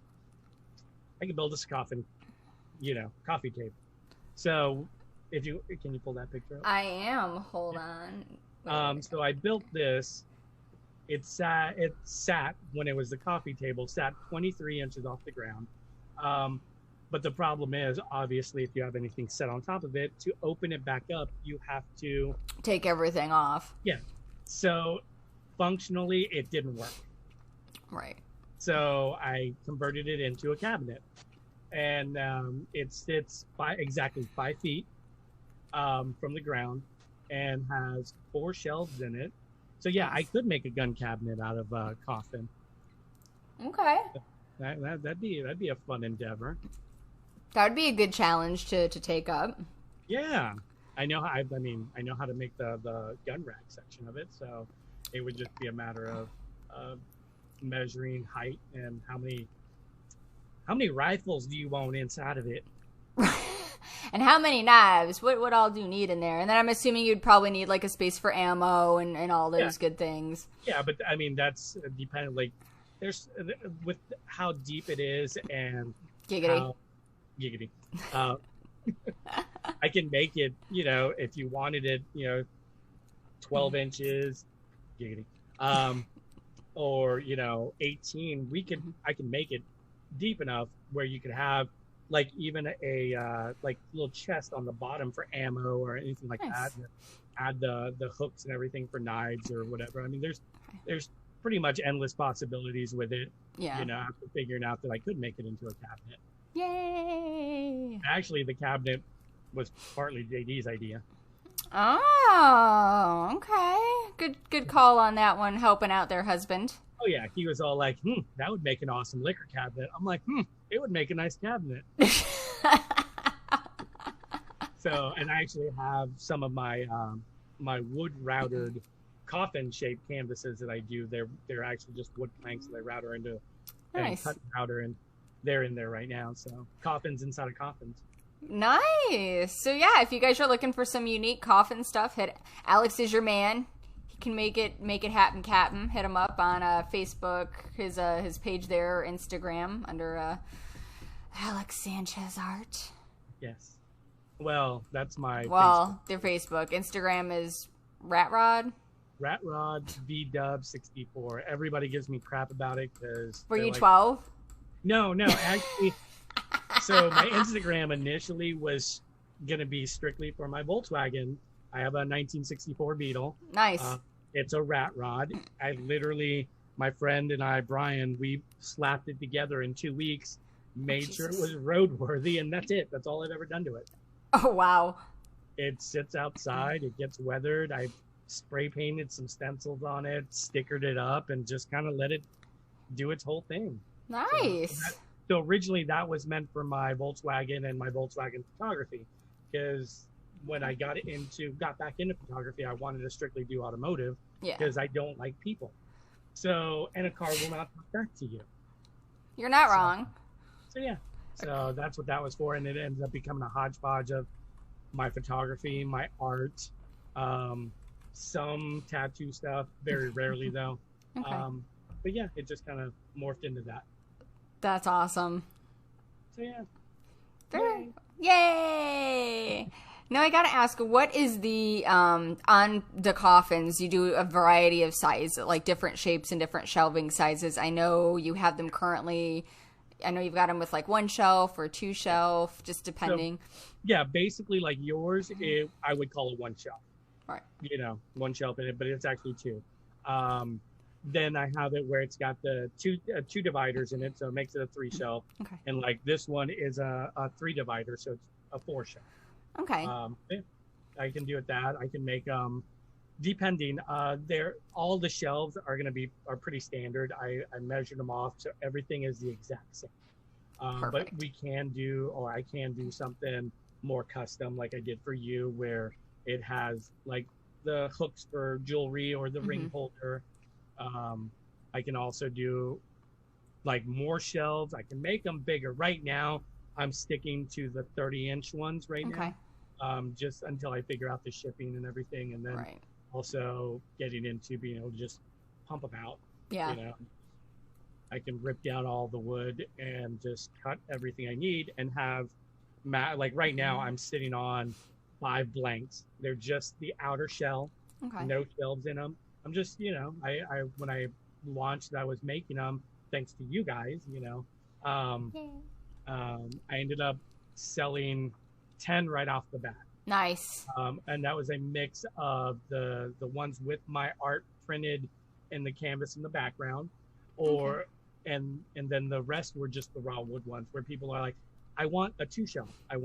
can build this coffin, coffee table. So can you pull that picture up? I am. Hold on. So I built this. It sat when it was the coffee table, sat 23 inches off the ground. But the problem is, obviously, if you have anything set on top of it, to open it back up, you have to take everything off. Yeah. So functionally, it didn't work. Right. So I converted it into a cabinet, and it sits exactly 5 feet from the ground, and has 4 shelves in it. So yeah, I could make a gun cabinet out of a coffin. Okay. That'd be a fun endeavor. That would be a good challenge to take up. Yeah, I know how to make the gun rack section of it. So it would just be a matter of measuring height and how many rifles do you want inside of it. And how many knives? What all do you need in there? And then I'm assuming you'd probably need like a space for ammo and all those good things. Yeah, but I mean that's dependent. Like there's with how deep it is and giggity. I can make it. If you wanted it, 12 inches, giggity, or 18. I can make it deep enough where you could have like even a little chest on the bottom for ammo or anything like that. And add the hooks and everything for knives or whatever. I mean, there's pretty much endless possibilities with it. Yeah. After figuring out that I could make it into a cabinet. Yay! Actually, the cabinet was partly JD's idea. Oh, okay. Good call on that one, helping out their husband. Oh yeah, he was all like, that would make an awesome liquor cabinet. I'm like, it would make a nice cabinet. So, and I actually have some of my my wood routered coffin shaped canvases that I do. They're actually just wood planks that I router into and cut router, and they're in there right now. So coffins inside of coffins. Nice. So yeah, if you guys are looking for some unique coffin stuff, hit Alex is your man. He can make it happen, Captain. Hit him up on Facebook, his page there, or Instagram under Alex Sanchez Art. Yes. Well, that's my. Well, their Facebook, Instagram is Ratrod. Ratrod VW64. Everybody gives me crap about it because. Were you 12? No, actually. So my Instagram initially was gonna be strictly for my Volkswagen. I have a 1964 Beetle. Nice. It's a rat rod. I literally, my friend and I, Brian, we slapped it together in 2 weeks, made sure it was roadworthy, and that's it. That's all I've ever done to it. Oh, wow. It sits outside. It gets weathered. I spray painted some stencils on it, stickered it up, and just kind of let it do its whole thing. Nice. So originally that was meant for my Volkswagen and my Volkswagen photography, because when I got back into photography, I wanted to strictly do automotive because I don't like people. So, and a car will not talk back to you. You're not So, wrong. so yeah. So that's what that was for, and it ended up becoming a hodgepodge of my photography, my art, um, some tattoo stuff. Very rarely though. Okay. But yeah, it just kind of morphed into that. That's awesome. So yeah. Very, yay! Now I gotta ask, what is the on the coffins? You do a variety of size, like different shapes and different shelving sizes. I know you have them currently. I know you've got them with like one shelf or two shelf, just depending. So, yeah, basically like yours, I would call it one shelf. Right. One shelf in it, but it's actually two. Then I have it where it's got the two dividers in it, so it makes it a 3 shelf. Okay. And like this one is a 3 divider, so it's a 4 shelf. Okay. Yeah, I can do it that. I can make depending. They're all the shelves are pretty standard. I measured them off, so everything is the exact same. But Perfect. I can do something more custom, like I did for you, where it has like the hooks for jewelry or the ring holder. I can also do like more shelves. I can make them bigger. Right now, I'm sticking to the 30-inch ones right Okay. now, just until I figure out the shipping and everything, and then Right. also getting into being able to just pump them out. Yeah. I can rip down all the wood and just cut everything I need and have like right now I'm sitting on 5 blanks. They're just the outer shell, Okay. no shelves in them. I'm just, I when I launched I was making them thanks to you guys, Yay. I ended up selling 10 right off the bat. Nice. And that was a mix of the ones with my art printed in the canvas in the background, or and then the rest were just the raw wood ones where people are like, I want a 2 shelf. I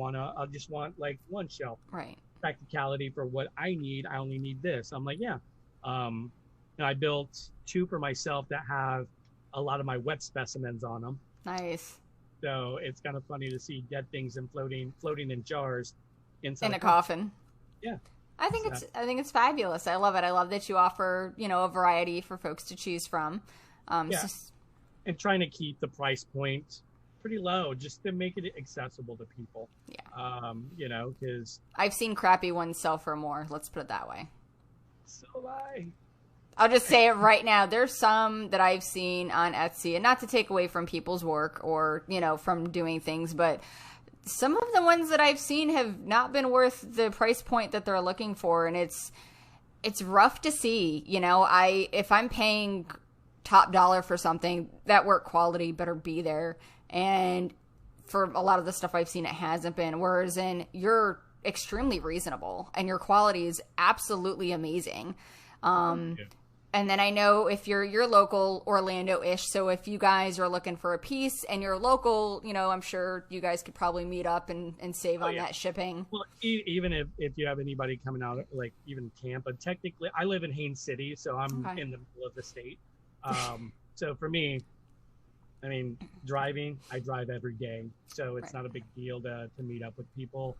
just want like 1 shelf. Right. Practicality for what I need. I only need this. I'm like, yeah. And I built 2 for myself that have a lot of my wet specimens on them. Nice. So it's kind of funny to see dead things and floating in jars inside In a coffin. Yeah. I think it's fabulous. I love it. I love that you offer, a variety for folks to choose from. Yeah. And trying to keep the price point pretty low just to make it accessible to people. Yeah. Because I've seen crappy ones sell for more. Let's put it that way. so I. I'll just say it right now. There's some that I've seen on Etsy, and not to take away from people's work or, from doing things, but some of the ones that I've seen have not been worth the price point that they're looking for. And it's rough to see, if I'm paying top dollar for something, that work quality better be there. And for a lot of the stuff I've seen, it hasn't been. Whereas you're extremely reasonable and your quality is absolutely amazing. And then I know if you're local Orlando-ish, so if you guys are looking for a piece and you're local, I'm sure you guys could probably meet up and save on that shipping. Well, even if you have anybody coming out, like even Tampa, technically, I live in Haines City, so I'm in the middle of the state. So for me, I mean, I drive every day, so it's not a big deal to meet up with people.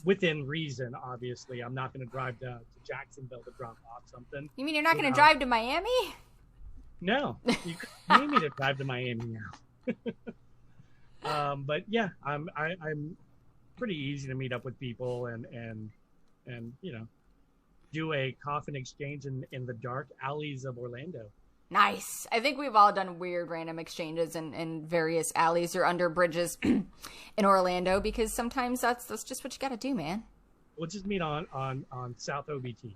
Within reason, obviously. I'm not going to drive to Jacksonville to drop off something. You mean you're not going to drive to Miami? No, you need me to drive to Miami now. But yeah, I'm pretty easy to meet up with people and do a coffin exchange in the dark alleys of Orlando. Nice. I think we've all done weird random exchanges in various alleys or under bridges in Orlando, because sometimes that's just what you got to do, man. We'll just meet on South OBT.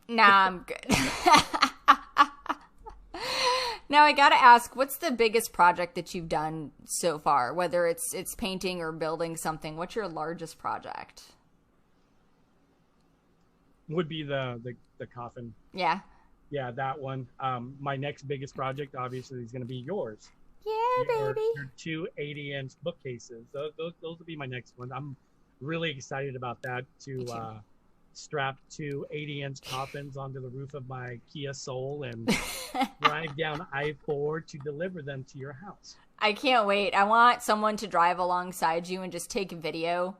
Nah, I'm good. Now I got to ask, what's the biggest project that you've done so far? Whether it's painting or building something, what's your largest project? Would be the coffin. Yeah. Yeah, that one. My next biggest project, obviously, is going to be yours. Yeah, baby. Your 2 80-inch bookcases. Those will be my next one. I'm really excited about that, to strap 2 80-inch coffins onto the roof of my Kia Soul and drive down I-4 to deliver them to your house. I can't wait. I want someone to drive alongside you and just take video.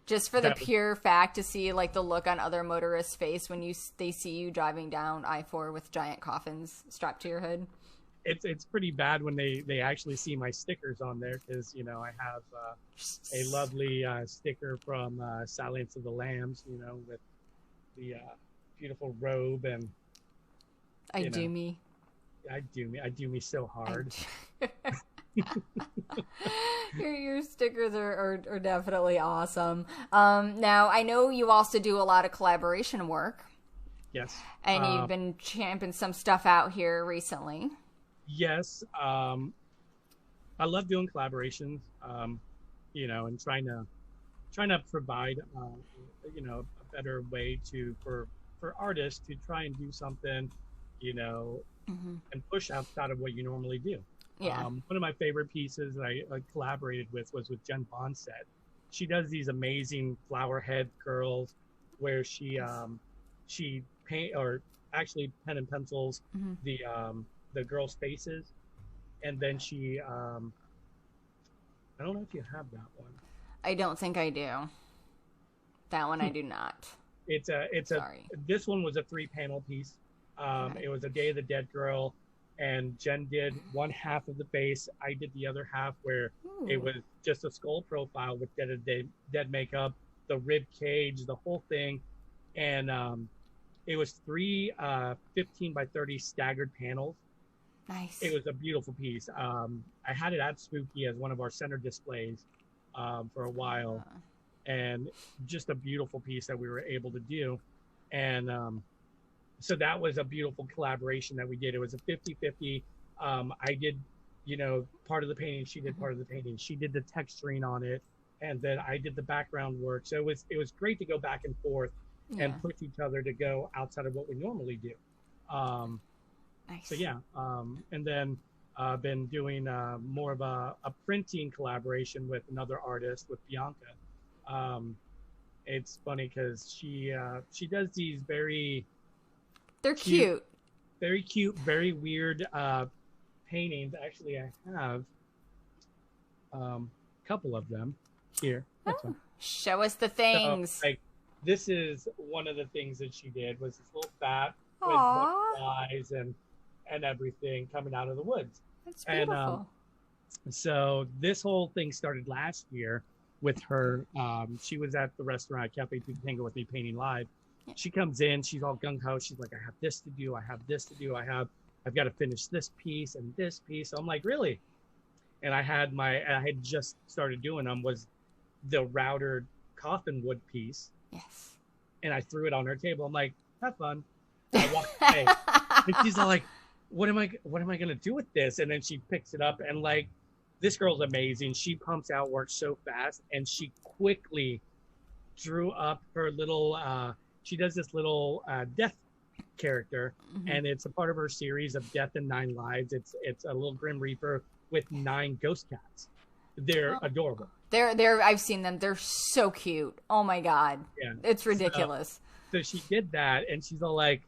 Just for the pure fact to see like the look on other motorists' face when they see you driving down I-4 with giant coffins strapped to your hood. It's pretty bad when they actually see my stickers on there, because you know I have a lovely sticker from Silence of the Lambs, you know, with the beautiful robe, and I do me so hard. Your stickers are definitely awesome. Now I know you also do a lot of collaboration work. Yes. And you've been champing some stuff out here recently. Yes. I love doing collaborations, you know, and trying to provide, you know, a better way for artists to try and do something, you know, and push outside of what you normally do. Yeah. One of my favorite pieces that I collaborated with was with Jen Bonset. She does these amazing flower head girls where she paint, or actually pen and pencils the girls' faces, and then she I don't know if you have that one. I don't think I do. That one I do not. This one was a 3-panel piece. Okay. It was a Day of the Dead girl, and Jen did one half of the face. I did the other half, where it was just a skull profile with dead makeup, the rib cage, the whole thing. And it was 3 15 by 30 staggered panels. Nice. It was a beautiful piece. I had it at Spooky as one of our center displays for a while, and just a beautiful piece that we were able to do. And so that was a beautiful collaboration that we did. It was a 50-50. I did, you know, part of the painting. She did part of the painting. She did the texturing on it, and then I did the background work. So it was great to go back and forth and push each other to go outside of what we normally do. Nice. So yeah, and then I've been doing more of a printing collaboration with another artist, with Bianca. It's funny because she does these they're cute, very weird paintings. Actually, I have a couple of them here. Show us the things. So, like, this is one of the things that she did, was this little bat with butterflies and everything coming out of the woods. That's beautiful. And so this whole thing started last year with her. She was at the restaurant Cafe Tango with me painting live. Yeah. She comes in, she's all gung-ho. She's like, I have this to do. I've got to finish this piece and this piece. So I'm like, really? And I had just started doing them, was the routed coffin wood piece. Yes. And I threw it on her table. I'm like, have fun. I walked away. And she's all like, what am I going to do with this? And then she picks it up, and like, this girl's amazing. She pumps out work so fast, and she quickly drew up her little, she does this little death character, and it's a part of her series of Death and 9 Lives. It's a little Grim Reaper with 9 ghost cats. They're adorable. They're I've seen them. They're so cute. Oh my God. Yeah. It's ridiculous. So she did that, and she's all like,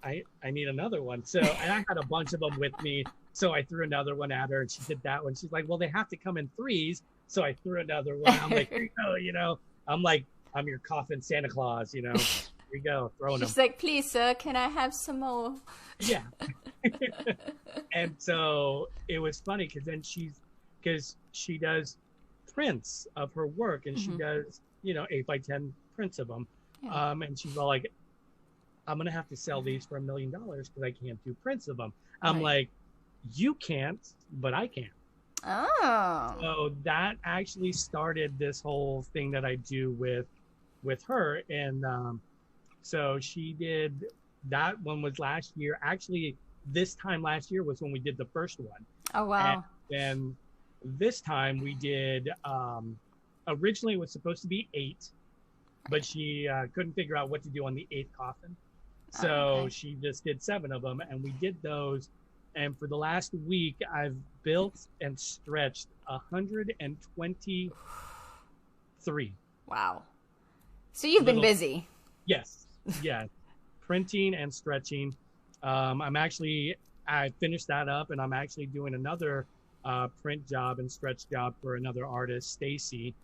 I need another one. So, and I had a bunch of them with me. So I threw another one at her, and she did that one. She's like, well, they have to come in 3s. So I threw another one. I'm like, here you go, you know. I'm like, I'm your coffin Santa Claus, you know. Here you go, throwing them. She's like, please, sir, can I have some more? Yeah. And so it was funny because she does prints of her work, and she does, you know, 8 by 10 prints of them. Yeah. And she's all like, I'm going to have to sell these for $1 million because I can't do prints of them. I'm like, you can't, but I can. Oh. So that actually started this whole thing that I do with her. And so she did, that one was last year. Actually, this time last year was when we did the first one. Oh, wow. And then this time we did, originally it was supposed to be 8, but she couldn't figure out what to do on the 8th coffin. So she just did 7 of them, and we did those. And for the last week, I've built and stretched 123. Wow. So you've been busy. Yes. Yeah. Printing and stretching. I finished that up, and I'm actually doing another print job and stretch job for another artist, Stacy.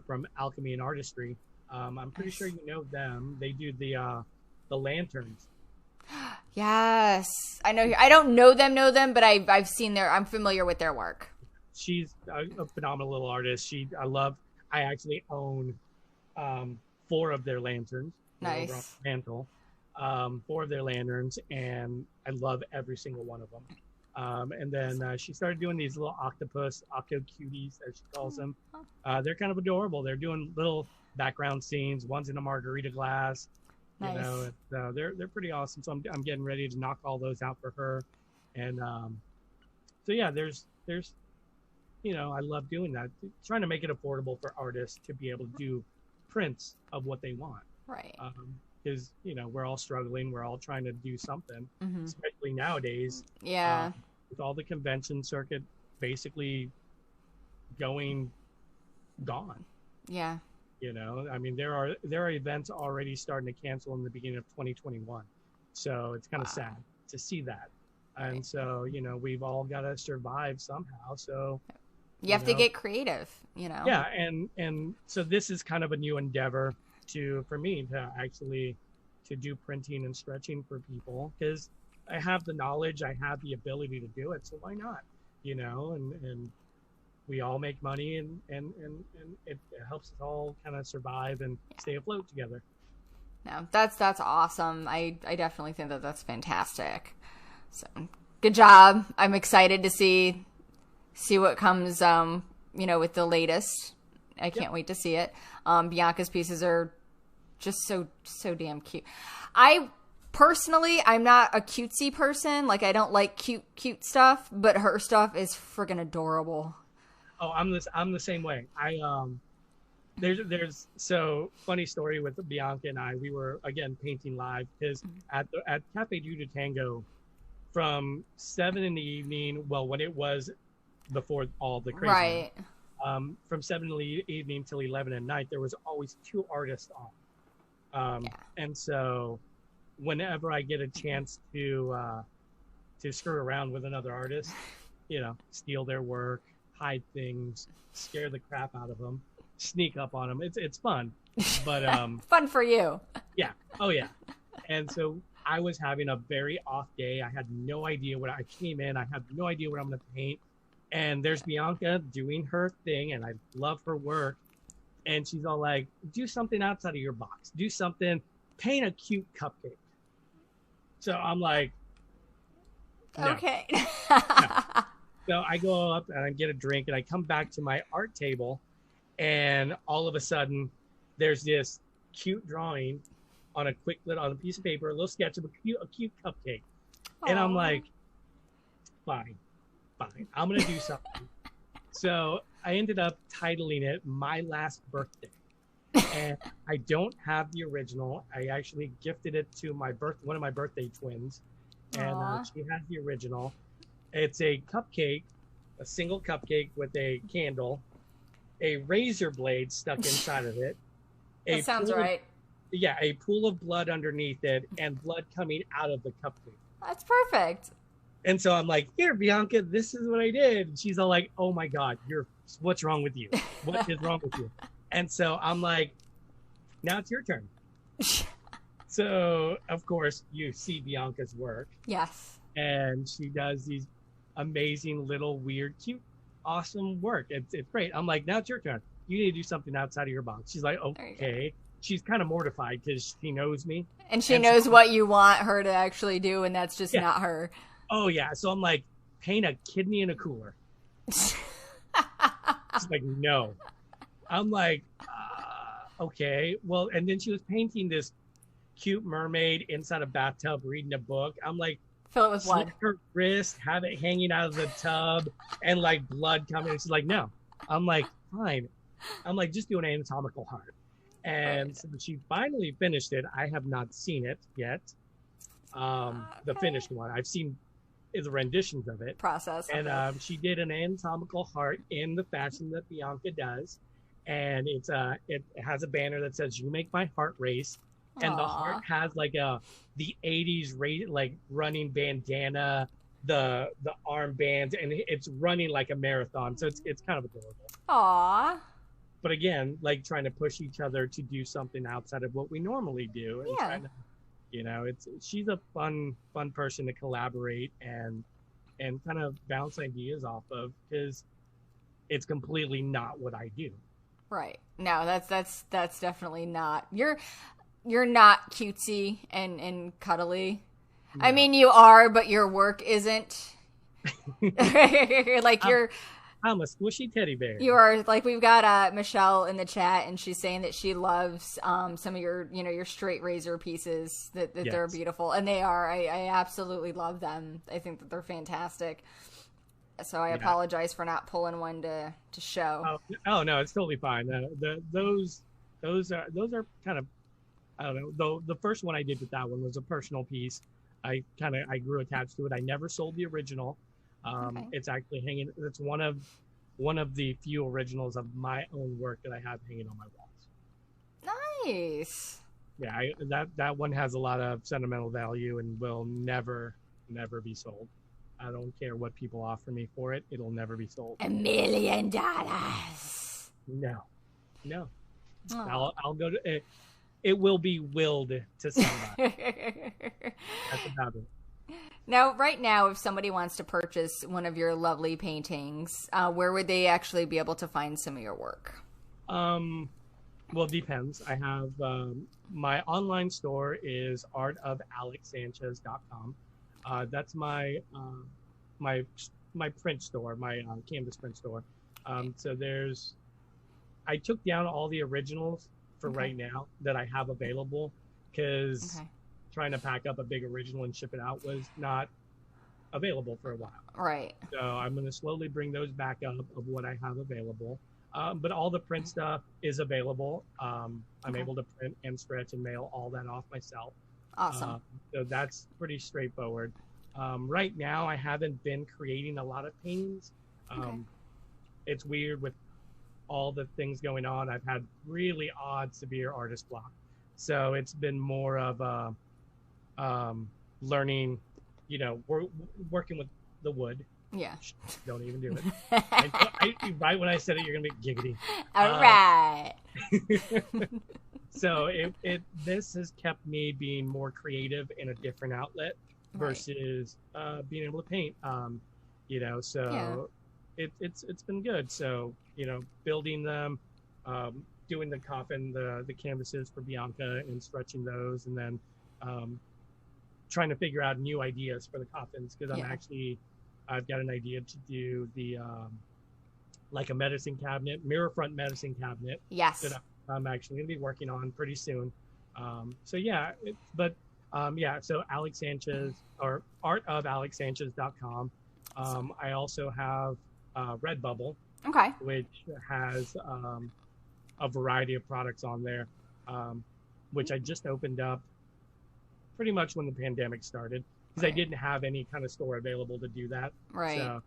from Alchemy and Artistry. I'm pretty sure you know them. They do the lanterns. Yes, I know. I don't know them, but I've seen I'm familiar with their work. She's a phenomenal little artist. I actually own 4 of their lanterns. Nice. Over on the mantle. 4 of their lanterns, and I love every single one of them. And then she started doing these little octo cuties, as she calls them. They're kind of adorable. They're doing little background scenes. One's in a margarita glass. Nice. You know, they're pretty awesome. So I'm getting ready to knock all those out for her. And so yeah, there's you know, I love doing that. Trying to make it affordable for artists to be able to do prints of what they want. Right. Because, you know, we're all struggling. We're all trying to do something, especially nowadays. Yeah. With all the convention circuit basically gone. Yeah. You know, I mean, there are events already starting to cancel in the beginning of 2021. So it's kind of sad to see that. And Right. so, you know, we've all got to survive somehow. So you have to get creative, you know? Yeah. And so this is kind of a new endeavor for me to actually to do printing and stretching for people, because I have the knowledge, I have the ability to do it. So why not, you know, and we all make money and it helps us all kind of survive and stay afloat together. No, that's awesome. I definitely think that's fantastic. So good job. I'm excited to see what comes, you know, with the latest. I can't wait to see it. Bianca's pieces are just so damn cute. I'm not a cutesy person. Like, I don't like cute stuff, but her stuff is friggin' adorable. Oh, I'm the same way. There's so funny story with Bianca and I. We were again painting live because at Cafe Judo Tango from 7 in the evening. Well, when it was before all the crazy. Right. From 7 in the evening till 11 at night, there was always 2 artists on. And so whenever I get a chance to screw around with another artist, you know, steal their work, hide things, scare the crap out of them, sneak up on them, it's fun. But fun for you. Yeah. Oh yeah. And so I was having a very off day. I had no idea I came in. I had no idea what I'm going to paint. And there's Bianca doing her thing, and I love her work. And she's all like, do something outside of your box. Do something, paint a cute cupcake. So I'm like, no. Okay. No. So I go up and I get a drink, and I come back to my art table, and all of a sudden there's this cute drawing on a piece of paper, a little sketch of a cute cupcake. Aww. And I'm like, fine, I'm going to do something. So I ended up titling it My Last Birthday. And I don't have the original. I actually gifted it to one of my birthday twins. And she has the original. It's a cupcake, a single cupcake with a candle, a razor blade stuck inside of it. That sounds right. Yeah, a pool of blood underneath it and blood coming out of the cupcake. That's perfect. And so I'm like, here, Bianca, this is what I did. And she's all like, oh my God, what's wrong with you? What is wrong with you? And so I'm like, now it's your turn. So, of course, you see Bianca's work. Yes. And she does these amazing little weird, cute, awesome work. It's great. I'm like, now it's your turn. You need to do something outside of your box. She's like, okay. She's kind of mortified because she knows me. And she knows what you want her to actually do, and that's just not her. Oh, yeah. So I'm like, paint a kidney in a cooler. She's like, no. I'm like, okay. Well, and then she was painting this cute mermaid inside a bathtub reading a book. I'm like, fill it with blood. Slit her wrist, have it hanging out of the tub, and like blood coming. And she's like, no. I'm like, fine. I'm like, just do an anatomical heart. And so she finally finished it. I have not seen it yet. The finished one. I've seen the renditions of it. Process. And she did an anatomical heart in the fashion that Bianca does. And it has a banner that says, you make my heart race. And the heart has like the 80s like running bandana, the armbands, and it's running like a marathon. So it's kind of adorable. Aww. but again, like trying to push each other to do something outside of what we normally do, and Yeah. trying to, she's a fun person to collaborate and kind of bounce ideas off of, because it's completely not what I do. Right. No, that's definitely not. You're not cutesy and cuddly. No. I mean, you are, but your work isn't. Like I'm a squishy teddy bear. you are like, we've got Michelle in the chat, and she's saying that she loves some of your your straight razor pieces, that Yes. they're beautiful, and they are. I absolutely love them. I think that they're fantastic. So I apologize for not pulling one to show. Oh no, it's totally fine. Those are kind of, I don't know. Though the first one I did with that one was a personal piece. I grew attached to it. I never sold the original. Okay. It's actually hanging. It's one of the few originals of my own work that I have hanging on my walls. Nice. Yeah, that one has a lot of sentimental value and will never be sold. I don't care what people offer me for it; it'll never be sold. $1 million. No. Oh. I'll go to it. It will be willed to somebody. That's about it. Now, right now, if somebody wants to purchase one of your lovely paintings, where would they actually be able to find some of your work? Well, it depends. I have my online store is artofalexsanchez.com. That's my print store, my canvas print store. So I took down all the originals for right now that I have available, because trying to pack up a big original and ship it out was not available for a while. Right. So I'm going to slowly bring those back up of what I have available. But all the print stuff is available. I'm able to print and stretch and mail all that off myself. Awesome. So that's pretty straightforward. Right now, I haven't been creating a lot of paintings. It's weird with all the things going on. I've had really odd, severe artist block. So it's been more of learning, working with the wood. Yeah. Don't even do it. Right when I said it, you're going to be giggity. All right. So this has kept me being more creative in a different outlet versus being able to paint. So it's been good. So building them, doing the coffin, the canvases for Bianca, and stretching those, and then trying to figure out new ideas for the coffins, because I've got an idea to do the like a medicine cabinet, mirror front medicine cabinet. Yes. That I'm actually going to be working on pretty soon. So Alex Sanchez, or artofalexsanchez.com. I also have Redbubble, which has a variety of products on there, which I just opened up pretty much when the pandemic started, because I didn't have any kind of store available to do that. Right. So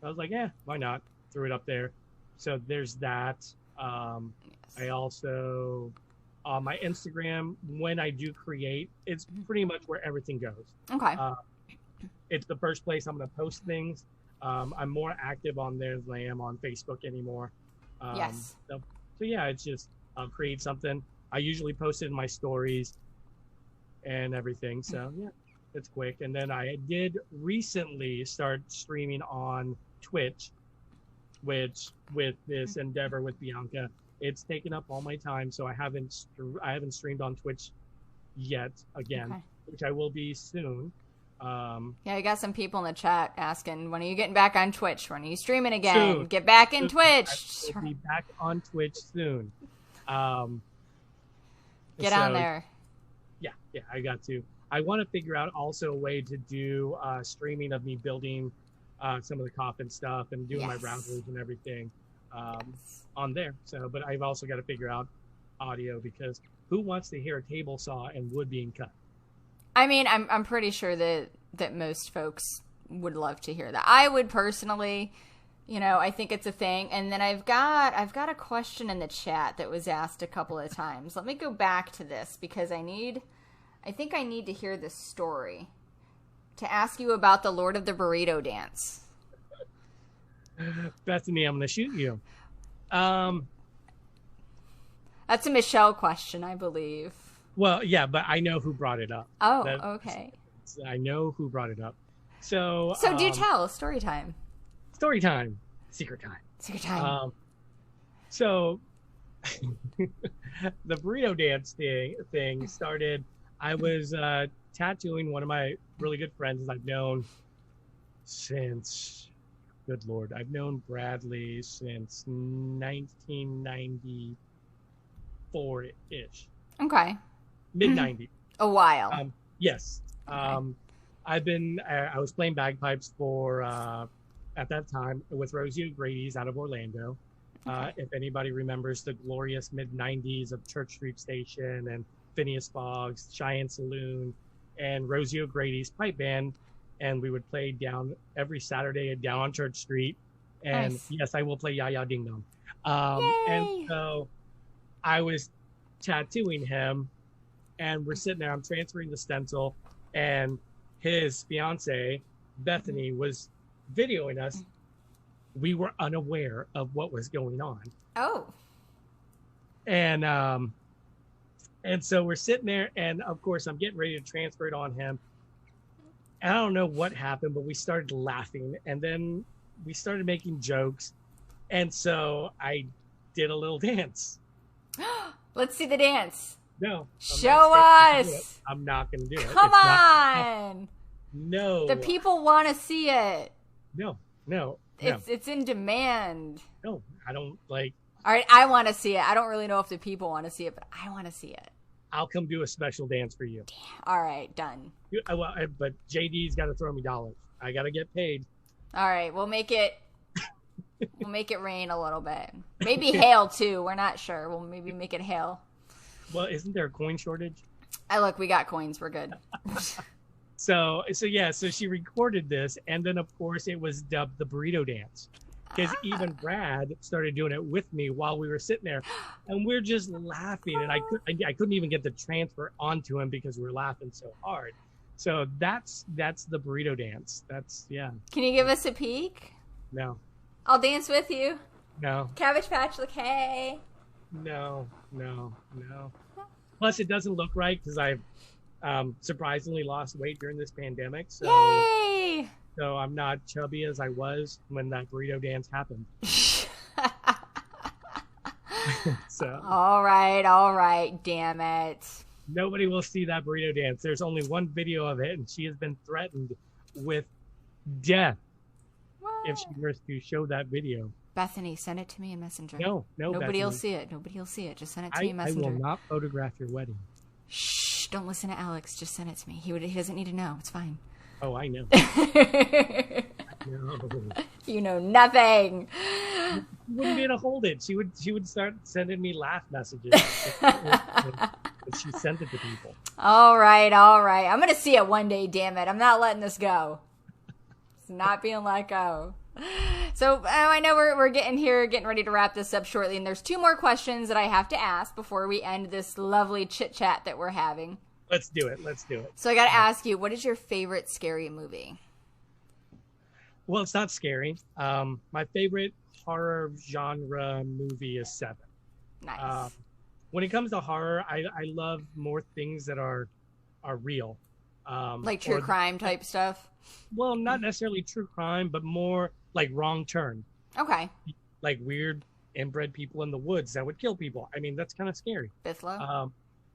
I was like, why not? Threw it up there. So there's that. I also, on my Instagram, when I do create, it's pretty much where everything goes. Okay. It's the first place I'm going to post things. I'm more active on there than I am on Facebook anymore. Yes. So it's just, I'll create something. I usually post it in my stories and everything. So it's quick. And then I did recently start streaming on Twitch, which with this endeavor with Bianca, it's taken up all my time. So I haven't streamed on Twitch yet again, which I will be soon. I got some people in the chat asking, when are you getting back on Twitch? When are you streaming again? Soon. Get back in Twitch. I will be back on Twitch soon. Get on there. Yeah, I got to. I want to figure out also a way to do streaming of me building some of the coffin stuff and doing my routers and everything on there. So, but I've also got to figure out audio, because who wants to hear a table saw and wood being cut? I mean, I'm pretty sure that most folks would love to hear that. I would personally, I think it's a thing. And then I've got a question in the chat that was asked a couple of times. Let me go back to this, because I think I need to hear this story to ask you about the Lord of the Burrito dance. Bethany, I'm going to shoot you. That's a Michelle question, I believe. Well, yeah, but I know who brought it up. Oh, okay. I know who brought it up. So do tell. Story time. Story time. Secret time. Secret time. So the burrito dance thing started. I was tattooing one of my really good friends I've known since, good Lord, I've known Bradley since 1994-ish. Okay. Mid-90s. A while. Yes. Okay. I was playing bagpipes for, at that time, with Rosie O'Grady's out of Orlando. Okay. If anybody remembers the glorious mid-90s of Church Street Station and Phineas Fogg's Cheyenne Saloon and Rosie O'Grady's pipe band, and we would play down every Saturday down on Church Street. And nice. Yes, I will play Ya Ya Ding Dong. And so I was tattooing him, and we're sitting there. I'm transferring the stencil, and his fiance Bethany was videoing us. We were unaware of what was going on. Oh. And so we're sitting there, and of course I'm getting ready to transfer it on him. And I don't know what happened, but we started laughing, and then we started making jokes. And so I did a little dance. Let's see the dance. No. Show us. I'm not going to do it. Come on. No. The people want to see it. No. It's in demand. No, I don't like. All right, I want to see it. I don't really know if the people want to see it, but I want to see it. I'll come do a special dance for you. Damn. All right, done. But JD's got to throw me dollars. I got to get paid. All right, we'll make it. We'll make it rain a little bit. Maybe hail too. We're not sure. We'll maybe make it hail. Well, isn't there a coin shortage? Look, we got coins. We're good. So she recorded this, and then of course it was dubbed the burrito dance, because even Brad started doing it with me while we were sitting there, and we're just laughing, and I couldn't even get the transfer onto him because we were laughing so hard. So that's the burrito dance. Yeah. Can you give us a peek? No. I'll dance with you. No. Cabbage Patch, like, hey. No. Plus, it doesn't look right because I've surprisingly lost weight during this pandemic. So, yay! So I'm not chubby as I was when that burrito dance happened. So. All right. Damn it. Nobody will see that burrito dance. There's only one video of it, and she has been threatened with death if she were to show that video. Bethany, send it to me in Messenger. No. Nobody will see it. Just send it to me in Messenger. I will not photograph your wedding. Shh! Don't listen to Alex. Just send it to me. He doesn't need to know. It's fine. Oh, I know. No. You know nothing. She wouldn't be able to hold it. She would start sending me laugh messages. She sent it to people. All right. I'm gonna see it one day. Damn it! I'm not letting this go. It's not being let go. So I know we're getting ready to wrap this up shortly, and there's two more questions that I have to ask before we end this lovely chit chat that we're having. Let's do it. So I got to ask you, what is your favorite scary movie? Well, it's not scary. My favorite horror genre movie is Seven. Nice. When it comes to horror, I love more things that are real. Like true crime type stuff? Well, not necessarily true crime, but more like Wrong Turn. Okay. Like weird inbred people in the woods that would kill people. I mean, that's kind of scary. Bithlow?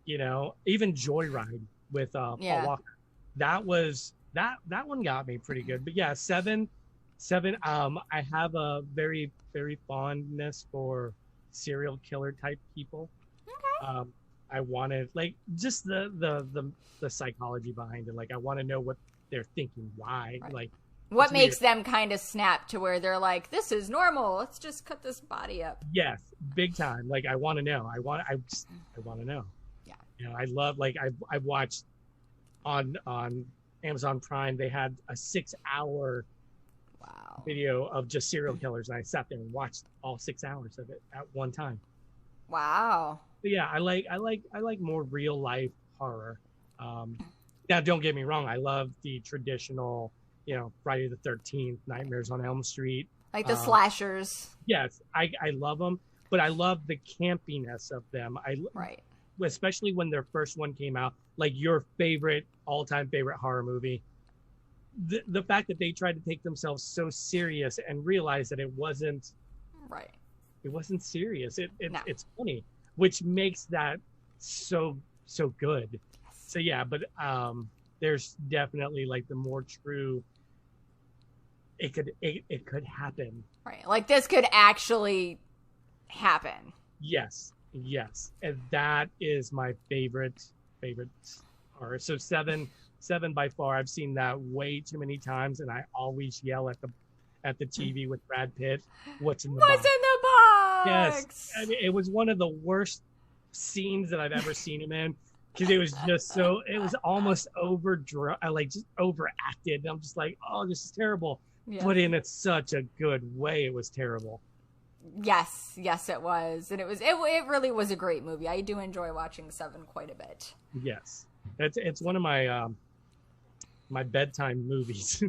Even Joyride with Paul Walker. That one got me pretty good. But yeah, Seven. I have a very, very fondness for serial killer type people. Okay. I wanted just the psychology behind it. Like I want to know what they're thinking, why, right. Like what makes them kind of snap to where they're like, this is normal. Let's just cut this body up. Yes, big time. Like I want to know. I want to know. Yeah. I love I've watched on Amazon Prime. They had a 6-hour video of just serial killers, and I sat there and watched all 6 hours of it at one time. Wow. But yeah, I like more real life horror. Now, don't get me wrong. I love the traditional, Friday the 13th, Nightmares on Elm Street. Like the slashers. Yes, I love them. but I love the campiness of them. Right. Especially when their first one came out, like your favorite, all-time favorite horror movie. The fact that they tried to take themselves so serious and realize that it wasn't right. It wasn't serious. No. It's funny, which makes that so good. Yes. So yeah, but there's definitely like the more true. It could happen. Right, like this could actually happen. Yes, and that is my favorite horror. So seven by far. I've seen that way too many times, and I always yell at the TV with Brad Pitt. What's in the box? What's in the box? Yes, I mean, it was one of the worst scenes that I've ever seen him in, because it was just so. It was almost like just overacted. And I'm just like, oh, this is terrible. Yeah. But in such a good way, it was terrible. Yes, it was, and it really was a great movie. I do enjoy watching Seven quite a bit. Yes, it's one of my my bedtime movies.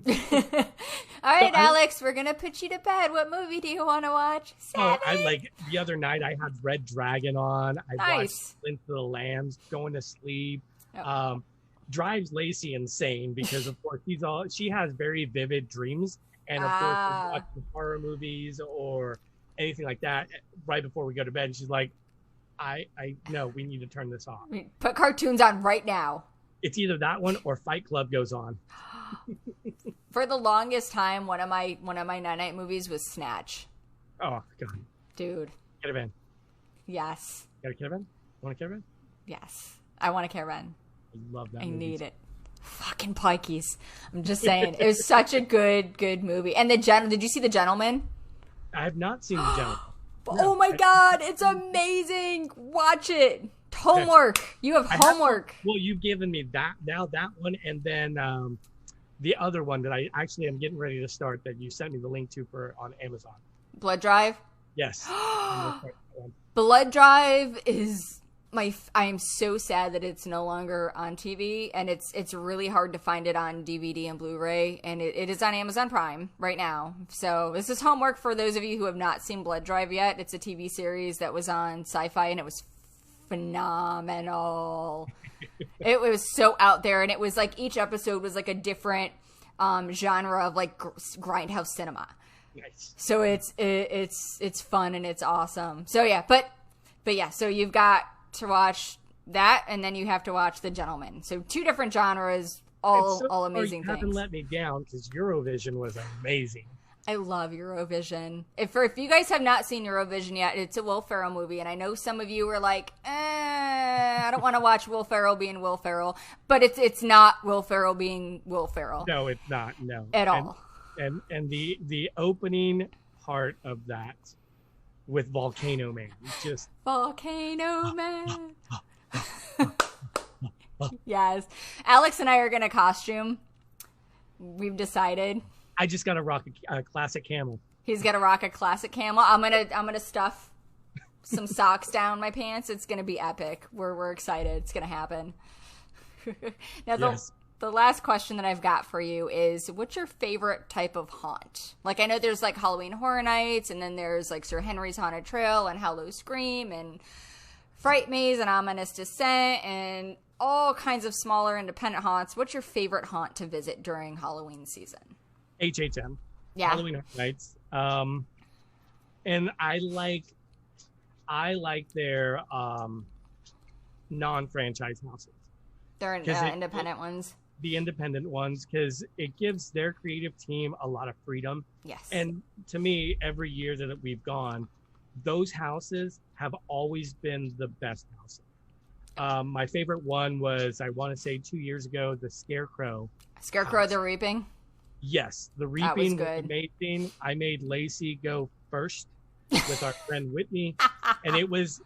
All right, Alex, we're gonna put you to bed. What movie do you want to watch? Seven? I like the other night I had Red Dragon on. I watched Into the Lambs, going to sleep. Oh. Drives Lacey insane because of course she has very vivid dreams, and of course we watch horror movies or anything like that right before we go to bed, and she's like, I no, we need to turn this off. Put cartoons on right now. It's either that one or Fight Club goes on. For the longest time, one of my night movies was Snatch. Oh god, dude, Caravan. Yes. Got a caravan? Want a caravan? Yes, I want a caravan. I love that. I need it. Fucking Pikeys. I'm just saying, it was such a good movie. And did you see The Gentleman? I have not seen The Gentleman. Oh my god, it's amazing! Watch it. Homework. You have homework. Well, you've given me that one, and then the other one that I actually am getting ready to start that you sent me the link to on Amazon. Blood Drive. Yes. Blood Drive is I am so sad that it's no longer on TV, and it's really hard to find it on DVD and Blu-ray, and it is on Amazon Prime right now. So this is homework for those of you who have not seen Blood Drive yet. It's a TV series that was on Sci-Fi, and it was phenomenal. It was so out there, and it was like each episode was like a different genre of like grindhouse cinema. Nice. So it's fun and it's awesome. So yeah, but yeah, so you've got to watch that, and then you have to watch The Gentleman. So two different genres, all amazing things. You haven't let me down, because Eurovision was amazing. I love Eurovision. If you guys have not seen Eurovision yet, it's a Will Ferrell movie, and I know some of you were like, I don't want to watch Will Ferrell being Will Ferrell, but it's not Will Ferrell being Will Ferrell. No, it's not. No, at all. And the opening part of that with Volcano Man, just Volcano Man. Yes, Alex and I are gonna costume. We've decided. I just gotta rock a classic camel. He's gonna rock a classic camel. I'm gonna stuff some socks down my pants. It's gonna be epic. We're excited. It's gonna happen. Now the last question that I've got for you is, what's your favorite type of haunt? Like, I know there's like Halloween Horror Nights, and then there's like Sir Henry's Haunted Trail and Hallow Scream and Fright Maze and Ominous Descent and all kinds of smaller independent haunts. What's your favorite haunt to visit during Halloween season? HHM. Yeah. Halloween Horror Nights. And I like their non-franchise houses. They're independent ones. The independent ones, because it gives their creative team a lot of freedom. Yes. And to me, every year that we've gone, those houses have always been the best houses. My favorite one was, I want to say 2 years ago, the Scarecrow. Scarecrow the Reaping? Yes. The Reaping was amazing. I made Lacey go first with our friend Whitney. And it was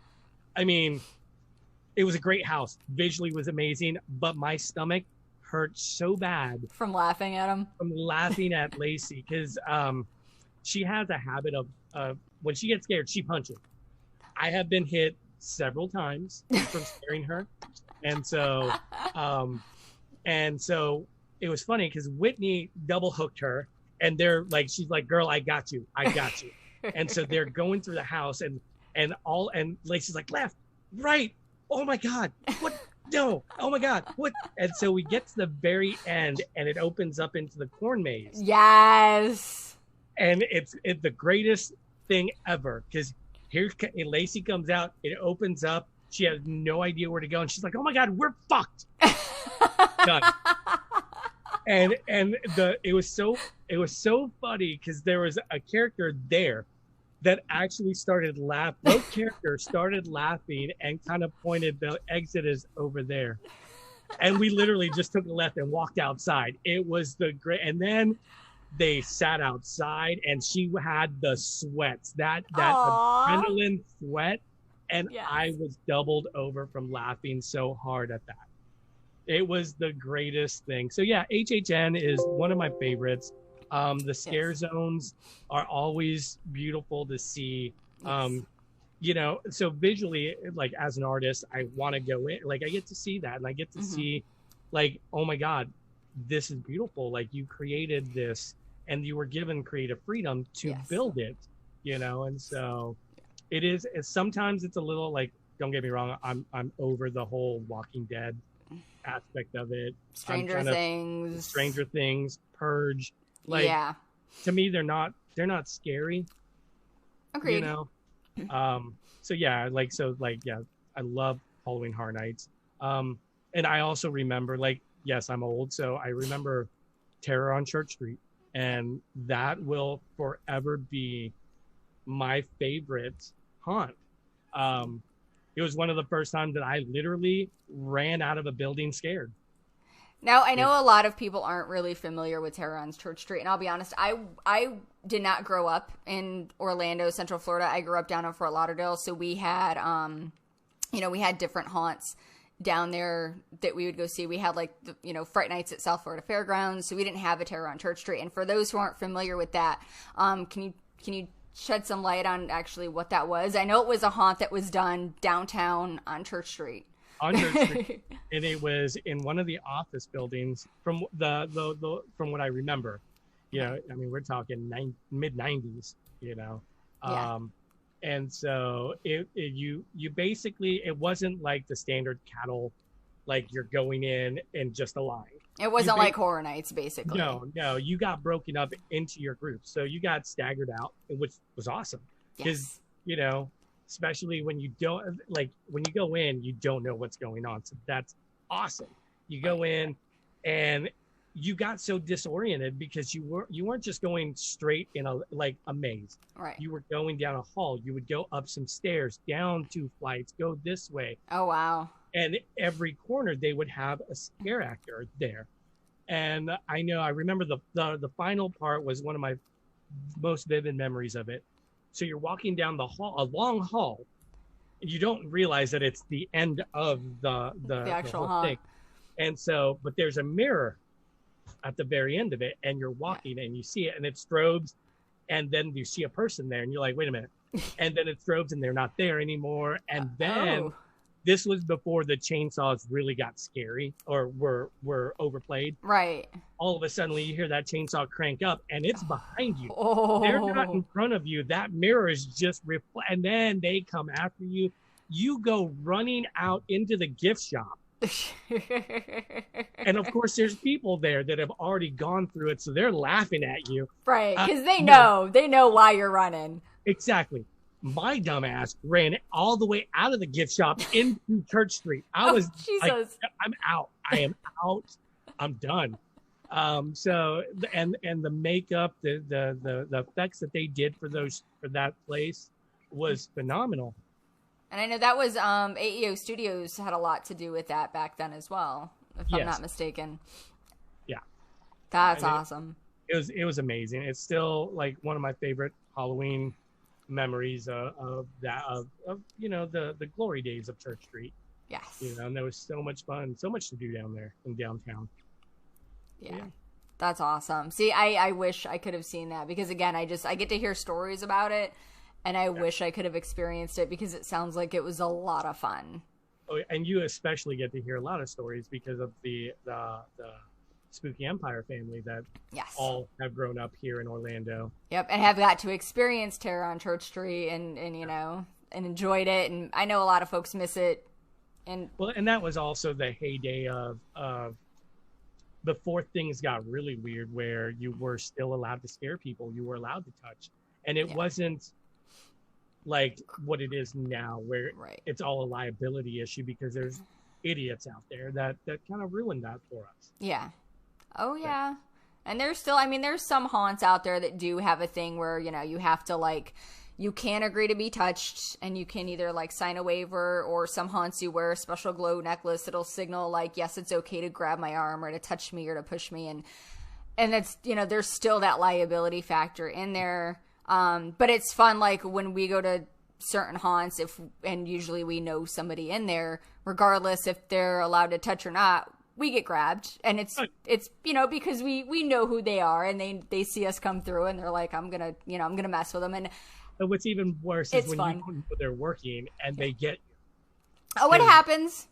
a great house. Visually was amazing, but my stomach hurt so bad from laughing at him. From laughing at Lacey, because she has a habit of when she gets scared, she punches. I have been hit several times from scaring her, and so it was funny because Whitney double hooked her, and she's like, "Girl, I got you," and so they're going through the house, and and Lacey's like, left, right. Oh my God. What? No. Oh my God. What? And so we get to the very end and it opens up into the corn maze. Yes. And it's the greatest thing ever because here Lacey comes out, it opens up. She has no idea where to go. And she's like, oh my God, we're fucked. Done. And it was so funny because there was a character there that actually started laughing. Both characters started laughing and kind of pointed the exit is over there. And we literally just took a left and walked outside. It was the great. And then they sat outside and she had the sweats, that adrenaline sweat. And yes. I was doubled over from laughing so hard at that. It was the greatest thing. So yeah, HHN is one of my favorites. The scare zones are always beautiful to see. You know, so visually, like as an artist, I want to go in, like I get to see that and I get to see like, oh my God, this is beautiful. Like you created this and you were given creative freedom to build it, you know? And so sometimes it's a little like, don't get me wrong. I'm over the whole Walking Dead aspect of it. Stranger Things, Purge. Like, to me, they're not scary. Agreed. You know? I love Halloween Horror Nights. And I also remember, like, yes, I'm old, so I remember Terror on Church Street. And that will forever be my favorite haunt. It was one of the first times that I literally ran out of a building scared. Now, I know a lot of people aren't really familiar with Terror on Church Street, and I'll be honest, I did not grow up in Orlando, Central Florida. I grew up down in Fort Lauderdale, so we had, we had different haunts down there that we would go see. We had, like, Fright Nights at South Florida Fairgrounds, so we didn't have a Terror on Church Street. And for those who aren't familiar with that, can you shed some light on actually what that was? I know it was a haunt that was done downtown on Church Street. On Church Street, and it was in one of the office buildings. From from what I remember, I mean, we're talking mid '90s, and so you basically, it wasn't like the standard cattle, like you're going in just a line. It wasn't like Horror Nights, basically. No, you got broken up into your groups, so you got staggered out, which was awesome because especially when you don't, like, when you go in, you don't know what's going on. So that's awesome. You go in and you got so disoriented because you weren't just going straight in a maze. Right. You were going down a hall. You would go up some stairs, down 2 flights, go this way. Oh, wow. And every corner they would have a scare actor there. And I remember the final part was one of my most vivid memories of it. So you're walking down the hall, a long hall, and you don't realize that it's the end of the actual whole thing. And so, but there's a mirror at the very end of it, and you're walking and you see it, and it strobes, and then you see a person there, and you're like, wait a minute. And then it strobes, and they're not there anymore. And then this was before the chainsaws really got scary or were overplayed. Right. All of a sudden, you hear that chainsaw crank up, and it's behind you. Oh. They're not in front of you. That mirror is just and then they come after you. You go running out into the gift shop. And of course, there's people there that have already gone through it, so they're laughing at you. Right, because they know why you're running. Exactly. My dumbass ran all the way out of the gift shop into Church Street. I was like, I'm out. I am out. I'm done. So and the makeup, the effects that they did for that place was phenomenal. And I know that was AEO Studios had a lot to do with that back then as well, if I'm not mistaken. Yeah. That's awesome. It was amazing. It's still like one of my favorite Halloween memories of the glory days of Church Street. Yes. And there was so much fun, so much to do down there in downtown. Yeah. That's awesome. See, I wish I could have seen that because again, I get to hear stories about it and I wish I could have experienced it because it sounds like it was a lot of fun. Oh, and you especially get to hear a lot of stories because of the Spooky Empire family that all have grown up here in Orlando. Yep, and have got to experience Terror on Church Street and enjoyed it. And I know a lot of folks miss it. And well, and that was also the heyday of before things got really weird, where you were still allowed to scare people. You were allowed to touch, and it wasn't like what it is now, where it's all a liability issue because there's idiots out there that kind of ruined that for us. Yeah. Oh yeah. And there's still, I mean, there's some haunts out there that do have a thing where, you know, you have to like, you can agree to be touched, and you can either like sign a waiver, or some haunts you wear a special glow necklace that'll signal like, yes, it's okay to grab my arm or to touch me or to push me. And that's, you know, there's still that liability factor in there. But it's fun, like when we go to certain haunts, and usually we know somebody in there, regardless if they're allowed to touch or not, we get grabbed, and it's you know, because we know who they are, and they see us come through, and they're like, I'm gonna mess with them. And what's even worse is when you know they're working and they get you. Oh, it happens.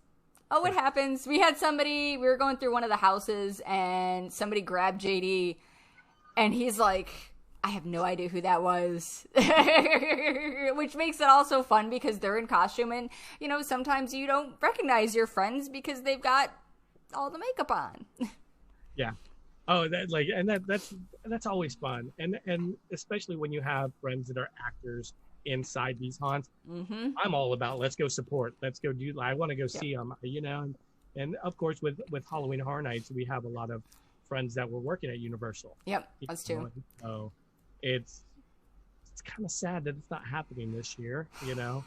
It happens. We had somebody, we were going through one of the houses, and somebody grabbed JD, and he's like, I have no idea who that was. Which makes it also fun because they're in costume, and, you know, sometimes you don't recognize your friends because they've got all the makeup on. Yeah. Oh, that's always fun, and especially when you have friends that are actors inside these haunts. Mm-hmm. I'm all about let's go support, let's go do. I want to go see them, you know. And of course, with Halloween Horror Nights, we have a lot of friends that were working at Universal. Yep, us too. So it's kind of sad that it's not happening this year, you know.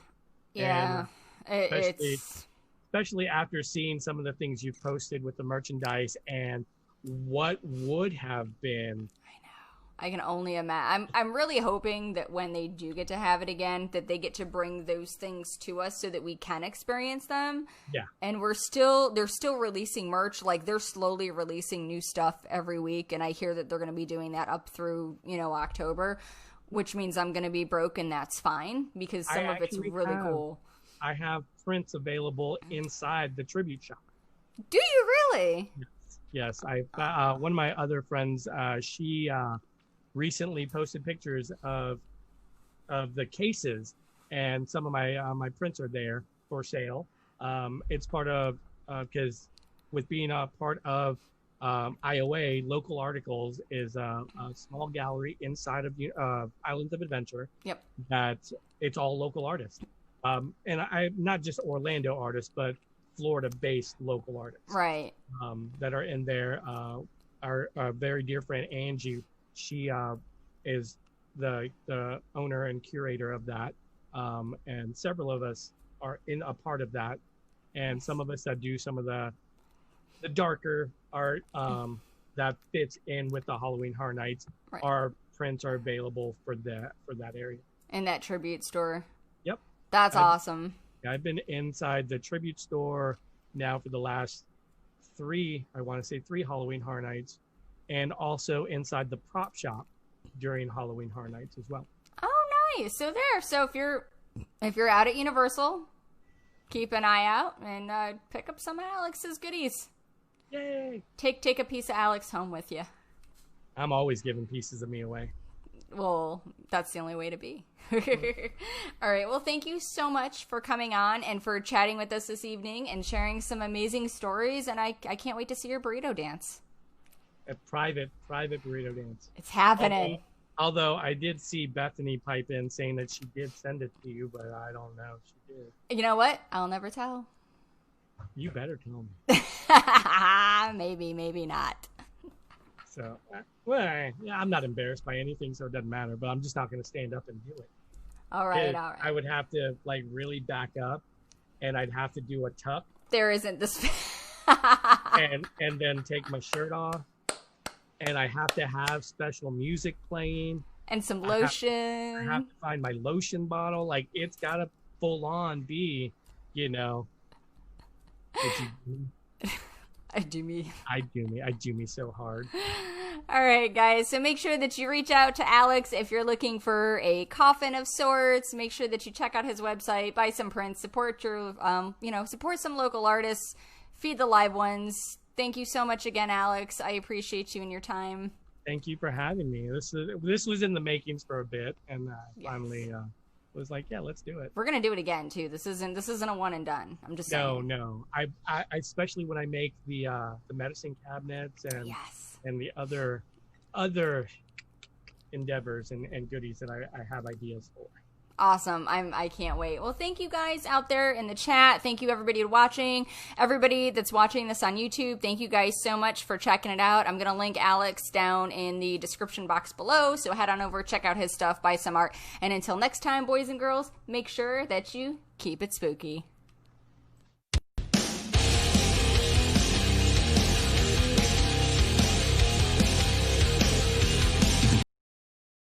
Yeah, especially after seeing some of the things you've posted with the merchandise and what would have been. I know. I can only imagine. I'm really hoping that when they do get to have it again, that they get to bring those things to us so that we can experience them. Yeah. And they're still releasing merch. Like, they're slowly releasing new stuff every week, and I hear that they're going to be doing that up through, you know, October, which means I'm going to be broke, and that's fine because some of it's really cool. I have prints available inside the tribute shop. Do you really? Yes. One of my other friends, she recently posted pictures of the cases, and some of my prints are there for sale. It's part of because with being a part of IOA, Local Articles is a small gallery inside of Islands of Adventure. Yep. That it's all local artists, and I'm not just Orlando artists, but Florida-based local artists, right? That are in there. Our very dear friend Angie, she is the owner and curator of that, and several of us are in a part of that, and some of us that do some of the darker art that fits in with the Halloween Horror Nights. Right. Our prints are available for that area in that tribute store. Yep, that's awesome. I've been inside the tribute store now for the last three Halloween Horror Nights, and also inside the prop shop during Halloween Horror Nights as well. Oh, nice. So if you're out at Universal, keep an eye out and pick up some of Alex's goodies. Yay! Take a piece of Alex home with you. I'm always giving pieces of me away. Well, that's the only way to be. All right. Well, thank you so much for coming on and for chatting with us this evening and sharing some amazing stories. And I can't wait to see your burrito dance. A private burrito dance. It's happening. Although I did see Bethany pipe in saying that she did send it to you, but I don't know if she did. You know what? I'll never tell. You better tell me. Maybe not. So, well, I'm not embarrassed by anything, so it doesn't matter. But I'm just not going to stand up and do it. All right. I would have to like really back up, and I'd have to do a tuck. There isn't this. and then take my shirt off, and I have to have special music playing and some lotion. I have to find my lotion bottle. Like, it's got to full on be, you know. I do me so hard. All right, guys. So make sure that you reach out to Alex if you're looking for a coffin of sorts. Make sure that you check out his website, buy some prints, support your, support some local artists, feed the live ones. Thank you so much again, Alex. I appreciate you and your time. Thank you for having me. This was in the makings for a bit, and finally was like, yeah, let's do it. We're gonna do it again too. This isn't a one and done. I'm just saying. No. I especially when I make the medicine cabinets and Yes. and the other endeavors and goodies that I have ideas for. Awesome. I can't wait. Well, thank you guys out there in the chat. Thank you everybody watching. Everybody that's watching this on YouTube, thank you guys so much for checking it out. I'm going to link Alex down in the description box below, so head on over, check out his stuff, buy some art. And until next time, boys and girls, make sure that you keep it spooky.